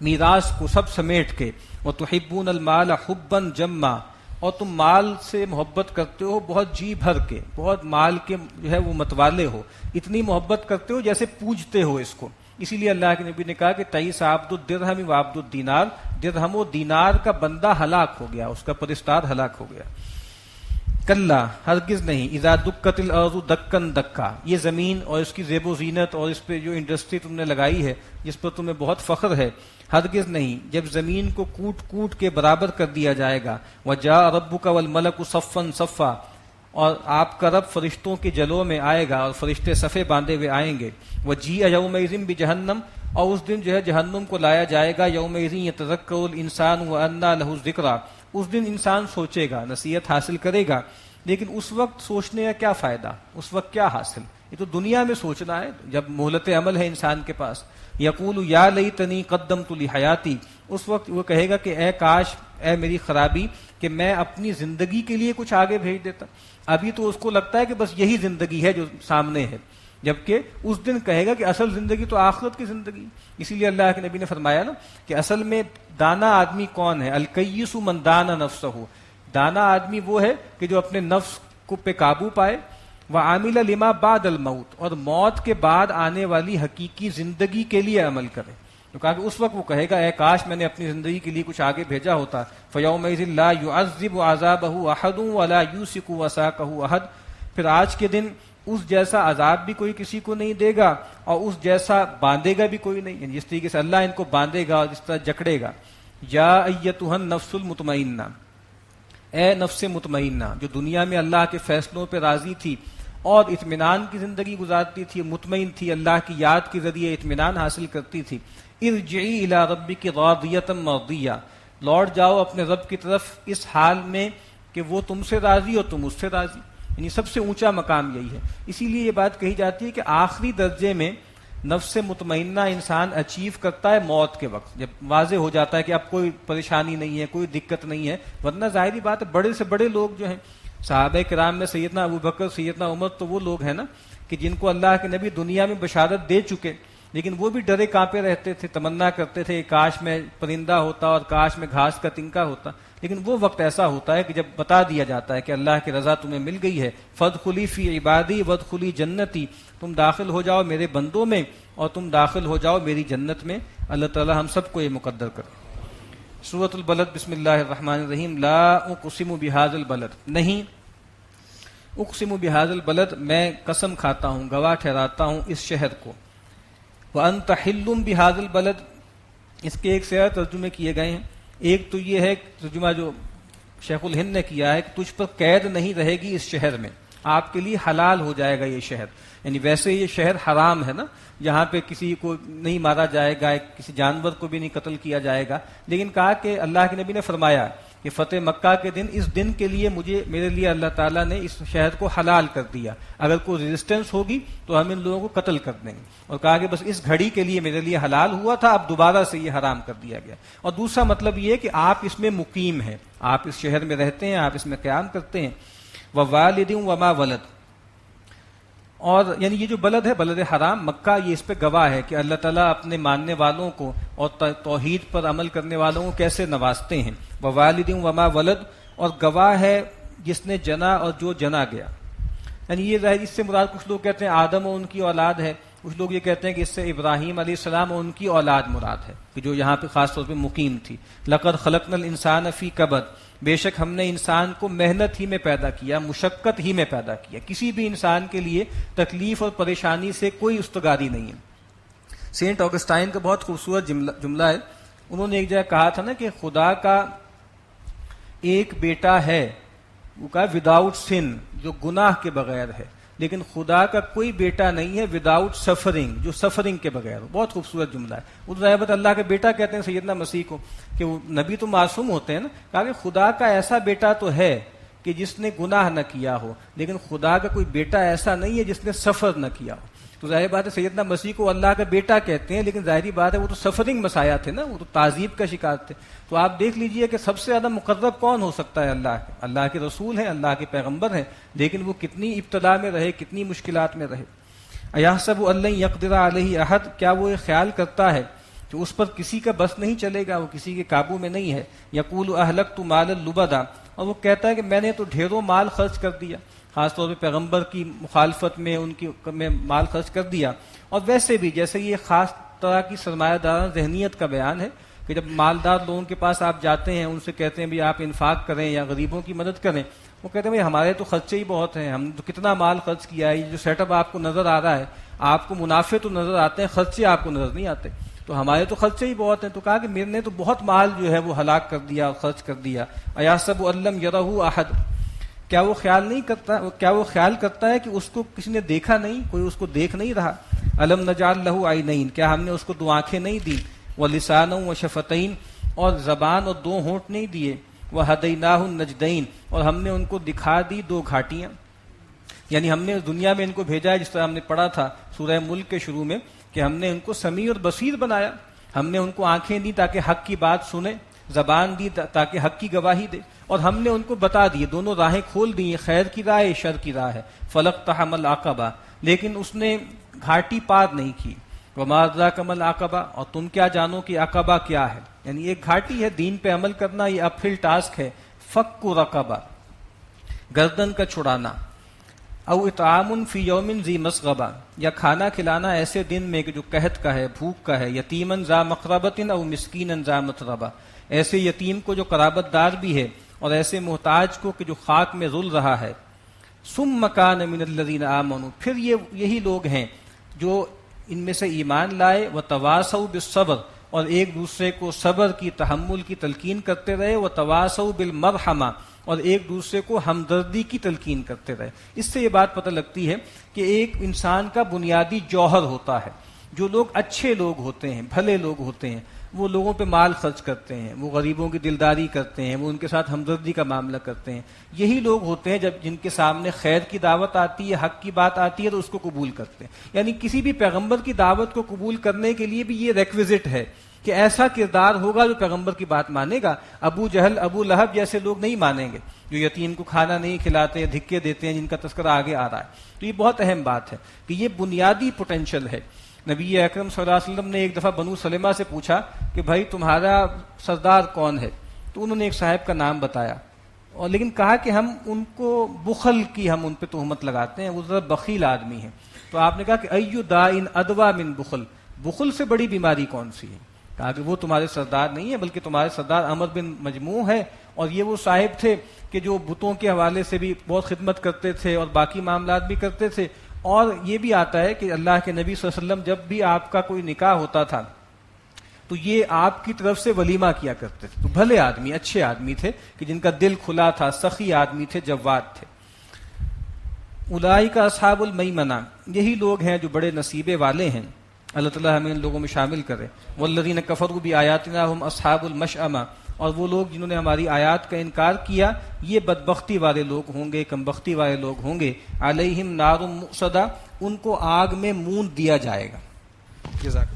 میراث کو سب سمیٹ کے، وتحبون المال حبا جما، اور تم مال سے محبت کرتے ہو بہت جی بھر کے، بہت مال کے جو ہے وہ متوالے ہو، اتنی محبت کرتے ہو جیسے پوجتے ہو اس کو۔ اسی لیے اللہ کے نبی نے کہا کہ تعیس عبد الدرہم و عبد الدینار، درہم و دینار کا بندہ ہلاک ہو گیا، اس کا پرستار ہلاک ہو گیا۔ کلا، ہرگز نہیں، اذا دکت الارض دکن دکا، یہ زمین اور اس کی زیب و زینت اور اس پہ جو انڈسٹری تم نے لگائی ہے جس پر تمہیں بہت فخر ہے، ہرگز نہیں جب زمین کو کوٹ کوٹ کے برابر کر دیا جائے گا۔ وجاء ربک والملک صفا صفا، اور آپ کا رب فرشتوں کے جلوہ میں آئے گا اور فرشتے صفے باندھے ہوئے آئیں گے۔ وجیء یومئذ بجہنم، اور اس دن جو ہے جہنم کو لایا جائے گا۔ یومئذ یتذکر الانسان وانى له الذکریٰ، اس دن انسان سوچے گا، نصیحت حاصل کرے گا، لیکن اس وقت سوچنے کا کیا فائدہ، اس وقت کیا حاصل، یہ تو دنیا میں سوچنا ہے جب مہلت عمل ہے انسان کے پاس۔ یقول یا لیتنی قدمت لحیاتی، اس وقت وہ کہے گا کہ اے کاش، اے میری خرابی کہ میں اپنی زندگی کے لیے کچھ آگے بھیج دیتا۔ ابھی تو اس کو لگتا ہے کہ بس یہی زندگی ہے جو سامنے ہے، جبکہ اس دن کہے گا کہ اصل زندگی تو آخرت کی زندگی۔ اسی لیے اللہ کے نبی نے فرمایا نا کہ اصل میں دانا آدمی کون ہے؟ الکیس من دان نفسہ، دانا آدمی وہ ہے کہ جو اپنے نفس کو پہ قابو پائے، وعامل لما بعد الموت، اور موت کے بعد آنے والی حقیقی زندگی کے لیے عمل کرے۔ تو کہا کہ اس وقت وہ کہے گا اے کاش میں نے اپنی زندگی کے لیے کچھ آگے بھیجا ہوتا۔ فیومئذ لا يعذب عذابہ احد ولا یوثق وثاقہ احد، پھر آج کے دن اس جیسا عذاب بھی کوئی کسی کو نہیں دے گا اور اس جیسا باندھے گا بھی کوئی نہیں، یعنی جس طریقے سے اللہ ان کو باندھے گا اور جس طرح جکڑے گا۔ یا ایتھا النفس المطمئنہ، اے نفس مطمئنہ جو دنیا میں اللہ کے فیصلوں پہ راضی تھی اور اطمینان کی زندگی گزارتی تھی، مطمئن تھی، اللہ کی یاد کے ذریعے اطمینان حاصل کرتی تھی، ارجعی الی ربک راضیۃ مرضیہ، لوٹ جاؤ اپنے رب کی طرف اس حال میں کہ وہ تم سے راضی اور تم اس سے راضی، یعنی سب سے اونچا مقام یہی ہے۔ اسی لیے یہ بات کہی جاتی ہے کہ آخری درجے میں نفس مطمئنہ انسان اچیو کرتا ہے موت کے وقت، جب واضح ہو جاتا ہے کہ اب کوئی پریشانی نہیں ہے، کوئی دقت نہیں ہے، ورنہ ظاہری بات ہے بڑے سے بڑے لوگ جو ہیں صحابہ کرام میں سیدنا ابو بکر، سیدنا عمر، تو وہ لوگ ہیں نا کہ جن کو اللہ کے نبی دنیا میں بشارت دے چکے، لیکن وہ بھی ڈرے کانپے رہتے تھے، تمنا کرتے تھے کہ کاش میں پرندہ ہوتا اور کاش میں گھاس کا تنکا ہوتا، لیکن وہ وقت ایسا ہوتا ہے کہ جب بتا دیا جاتا ہے کہ اللہ کی رضا تمہیں مل گئی ہے، فادخلی فی عبادی وادخلی جنتی، تم داخل ہو جاؤ میرے بندوں میں اور تم داخل ہو جاؤ میری جنت میں۔ اللہ تعالی ہم سب کو یہ مقدر کرے۔ سورۃ البلد، بسم اللہ الرحمن الرحیم۔ لا اقسم بہذا البلد، نہیں، اقسم بہذا البلد، میں قسم کھاتا ہوں، گواہ ٹھہراتا ہوں اس شہر کو۔ وانت حل بہذا البلد، اس کے ایک سے زیادہ ترجمے کیے گئے ہیں۔ ایک تو یہ ہے ترجمہ جو شیخ الہند نے کیا ہے کہ تجھ پر قید نہیں رہے گی اس شہر میں، آپ کے لیے حلال ہو جائے گا یہ شہر، یعنی ویسے یہ شہر حرام ہے نا، جہاں پہ کسی کو نہیں مارا جائے گا، کسی جانور کو بھی نہیں قتل کیا جائے گا، لیکن کہا کہ اللہ کے نبی نے فرمایا کہ فتح مکہ کے دن، اس دن کے لیے میرے لیے اللہ تعالیٰ نے اس شہر کو حلال کر دیا، اگر کوئی ریزسٹنس ہوگی تو ہم ان لوگوں کو قتل کر دیں گے، اور کہا کہ بس اس گھڑی کے لیے میرے لیے حلال ہوا تھا، اب دوبارہ سے یہ حرام کر دیا گیا۔ اور دوسرا مطلب یہ کہ آپ اس میں مقیم ہیں، آپ اس شہر میں رہتے ہیں، آپ اس میں قیام کرتے ہیں۔ ووالد وما ولد، اور یعنی یہ جو بلد ہے بلد حرام مکہ، یہ اس پہ گواہ ہے کہ اللہ تعالیٰ اپنے ماننے والوں کو اور توحید پر عمل کرنے والوں کو کیسے نوازتے ہیں۔ ووالد وما ولد، اور گواہ ہے جس نے جنا اور جو جنا گیا، یعنی یہ ظاہر اس سے مراد کچھ لوگ کہتے ہیں آدم اور ان کی اولاد ہے، کچھ لوگ یہ کہتے ہیں کہ اس سے ابراہیم علیہ السلام اور ان کی اولاد مراد ہے کہ جو یہاں پہ خاص طور پہ مقیم تھی۔ لقد خلقنا الانسان فی کبد، بے شک ہم نے انسان کو محنت ہی میں پیدا کیا، مشقت ہی میں پیدا کیا، کسی بھی انسان کے لیے تکلیف اور پریشانی سے کوئی استغاری نہیں ہے۔ سینٹ آگسٹائن کا بہت خوبصورت جملہ ہے، انہوں نے ایک جگہ کہا تھا نا کہ خدا کا ایک بیٹا ہے، وہ کہا وداؤٹ سن، جو گناہ کے بغیر ہے، لیکن خدا کا کوئی بیٹا نہیں ہے وداؤٹ سفرنگ، جو سفرنگ کے بغیر ہو۔ بہت خوبصورت جملہ ہے۔ وہ ظاہر اللہ کا بیٹا کہتے ہیں سیدنا مسیح کو، کہ وہ نبی تو معصوم ہوتے ہیں نا، کہا کہ خدا کا ایسا بیٹا تو ہے کہ جس نے گناہ نہ کیا ہو، لیکن خدا کا کوئی بیٹا ایسا نہیں ہے جس نے سفر نہ کیا ہو۔ تو ظاہر بات ہے سیدنا مسیح کو اللہ کا بیٹا کہتے ہیں، لیکن ظاہری بات ہے وہ تو سفرنگ مسایا تھے نا، وہ تو تعذیب کا شکار تھے. تو آپ دیکھ لیجئے کہ سب سے زیادہ مقرب کون ہو سکتا ہے؟ اللہ کے رسول ہیں، اللہ کے پیغمبر ہیں، لیکن وہ کتنی ابتلا میں رہے، کتنی مشکلات میں رہے. ایحسب ان لن یقدر علیہ احد، کیا وہ یہ خیال کرتا ہے کہ اس پر کسی کا بس نہیں چلے گا، وہ کسی کے قابو میں نہیں ہے. یقول اہلکت مالا لبدا، اور وہ کہتا ہے کہ میں نے تو ڈھیروں مال خرچ کر دیا، خاص طور پہ پیغمبر کی مخالفت میں ان کی میں مال خرچ کر دیا. اور ویسے بھی جیسے یہ خاص طرح کی سرمایہ دارانہ ذہنیت کا بیان ہے کہ جب مالدار لوگوں کے پاس آپ جاتے ہیں، ان سے کہتے ہیں بھی آپ انفاق کریں یا غریبوں کی مدد کریں، وہ کہتے ہیں بھائی ہمارے تو خرچے ہی بہت ہیں، ہم نے تو کتنا مال خرچ کیا ہے، یہ جو سیٹ اپ آپ کو نظر آ رہا ہے، آپ کو منافع تو نظر آتے ہیں، خرچے آپ کو نظر نہیں آتے، تو ہمارے تو خرچے ہی بہت ہیں. تو کہا کہ میرے نے تو بہت مال جو ہے وہ ہلاک کر دیا اور خرچ کر دیا. ایحسب ان لم یرہ احد، کیا وہ خیال کرتا ہے کہ اس کو کسی نے دیکھا نہیں، کوئی اس کو دیکھ نہیں رہا. الم نجعل لہ عینین، کیا ہم نے اس کو دو آنکھیں نہیں دی، ولسانا وشفتین، اور زبان اور دو ہونٹ نہیں دیے، وہدیناہ النجدین، اور ہم نے ان کو دکھا دی دو گھاٹیاں. یعنی ہم نے دنیا میں ان کو بھیجا ہے، جس طرح ہم نے پڑھا تھا سورہ ملک کے شروع میں کہ ہم نے ان کو سمیع اور بصیر بنایا. ہم نے ان کو آنکھیں دی تاکہ حق کی بات سنے، زبان دی تاکہ حق کی گواہی دے، اور ہم نے ان کو بتا دیے، دونوں راہیں کھول دی، خیر کی راہ شر کی راہ ہے. فلقتحم العقبہ، لیکن اس نے گھاٹی پار نہیں کی. وما ادراک ما العقبہ، اور تم کیا جانو کہ عقبہ کیا ہے. یعنی ایک گھاٹی ہے، دین پہ عمل کرنا یہ اپ ہل ٹاسک ہے. فک رقبہ، گردن کا چھڑانا. او اطعام فی یوم ذی مسغبہ، یا کھانا کھلانا ایسے دن میں کہ جو قحط کا ہے، بھوک کا ہے. یتیما ذا مقربۃ او مسکینا ذا متربہ، ایسے یتیم کو جو قرابت دار بھی ہے اور ایسے محتاج کو کہ جو خاک میں رل رہا ہے. ثم کان من الذین آمنوا، پھر یہی لوگ ہیں جو ان میں سے ایمان لائے. وتواصوا بالصبر، اور ایک دوسرے کو صبر کی، تحمل کی تلقین کرتے رہے. وتواصوا بالمرحمہ، اور ایک دوسرے کو ہمدردی کی تلقین کرتے رہے. اس سے یہ بات پتہ لگتی ہے کہ ایک انسان کا بنیادی جوہر ہوتا ہے. جو لوگ اچھے لوگ ہوتے ہیں، بھلے لوگ ہوتے ہیں، وہ لوگوں پہ مال خرچ کرتے ہیں، وہ غریبوں کی دلداری کرتے ہیں، وہ ان کے ساتھ ہمدردی کا معاملہ کرتے ہیں. یہی لوگ ہوتے ہیں جن کے سامنے خیر کی دعوت آتی ہے، حق کی بات آتی ہے تو اس کو قبول کرتے ہیں. یعنی کسی بھی پیغمبر کی دعوت کو قبول کرنے کے لیے بھی یہ ریکویزٹ ہے کہ ایسا کردار ہوگا جو پیغمبر کی بات مانے گا. ابو جہل، ابو لہب جیسے لوگ نہیں مانیں گے، جو یتیم کو کھانا نہیں کھلاتے، دھکے دیتے ہیں، جن کا تذکرہ آگے آ رہا ہے. تو یہ بہت اہم بات ہے کہ یہ بنیادی پوٹینشل ہے. نبی اکرم صلی اللہ علیہ وسلم نے ایک دفعہ بنو سلمہ سے پوچھا کہ بھائی تمہارا سردار کون ہے؟ تو انہوں نے ایک صاحب کا نام بتایا، اور لیکن کہا کہ ہم ان کو بخل کی ہم ان پہ تہمت لگاتے ہیں، وہ ذرا بخیل آدمی ہیں. تو آپ نے کہا کہ ایو داء ادوا من بخل، بخل سے بڑی بیماری کون سی ہے؟ کہا کہ وہ تمہارے سردار نہیں ہے، بلکہ تمہارے سردار عمر بن مجموع ہے، اور یہ وہ صاحب تھے کہ جو بتوں کے حوالے سے بھی بہت خدمت کرتے تھے اور باقی معاملات بھی کرتے تھے. اور یہ بھی آتا ہے کہ اللہ کے نبی صلی اللہ علیہ وسلم جب بھی آپ کا کوئی نکاح ہوتا تھا تو یہ آپ کی طرف سے ولیمہ کیا کرتے تھے. تو بھلے آدمی، اچھے آدمی تھے کہ جن کا دل کھلا تھا، سخی آدمی تھے، جواد تھے. اولئک اصحاب المیمنہ، یہی لوگ ہیں جو بڑے نصیبے والے ہیں. اللہ تعالیٰ ہمیں ان لوگوں میں شامل کرے. والذین کفروا بآیاتنا هم اصحاب المشأمہ، اور وہ لوگ جنہوں نے ہماری آیات کا انکار کیا یہ بدبختی والے لوگ ہوں گے، کمبختی والے لوگ ہوں گے. علیہم نار مؤصدہ، ان کو آگ میں موند دیا جائے گا. جزاک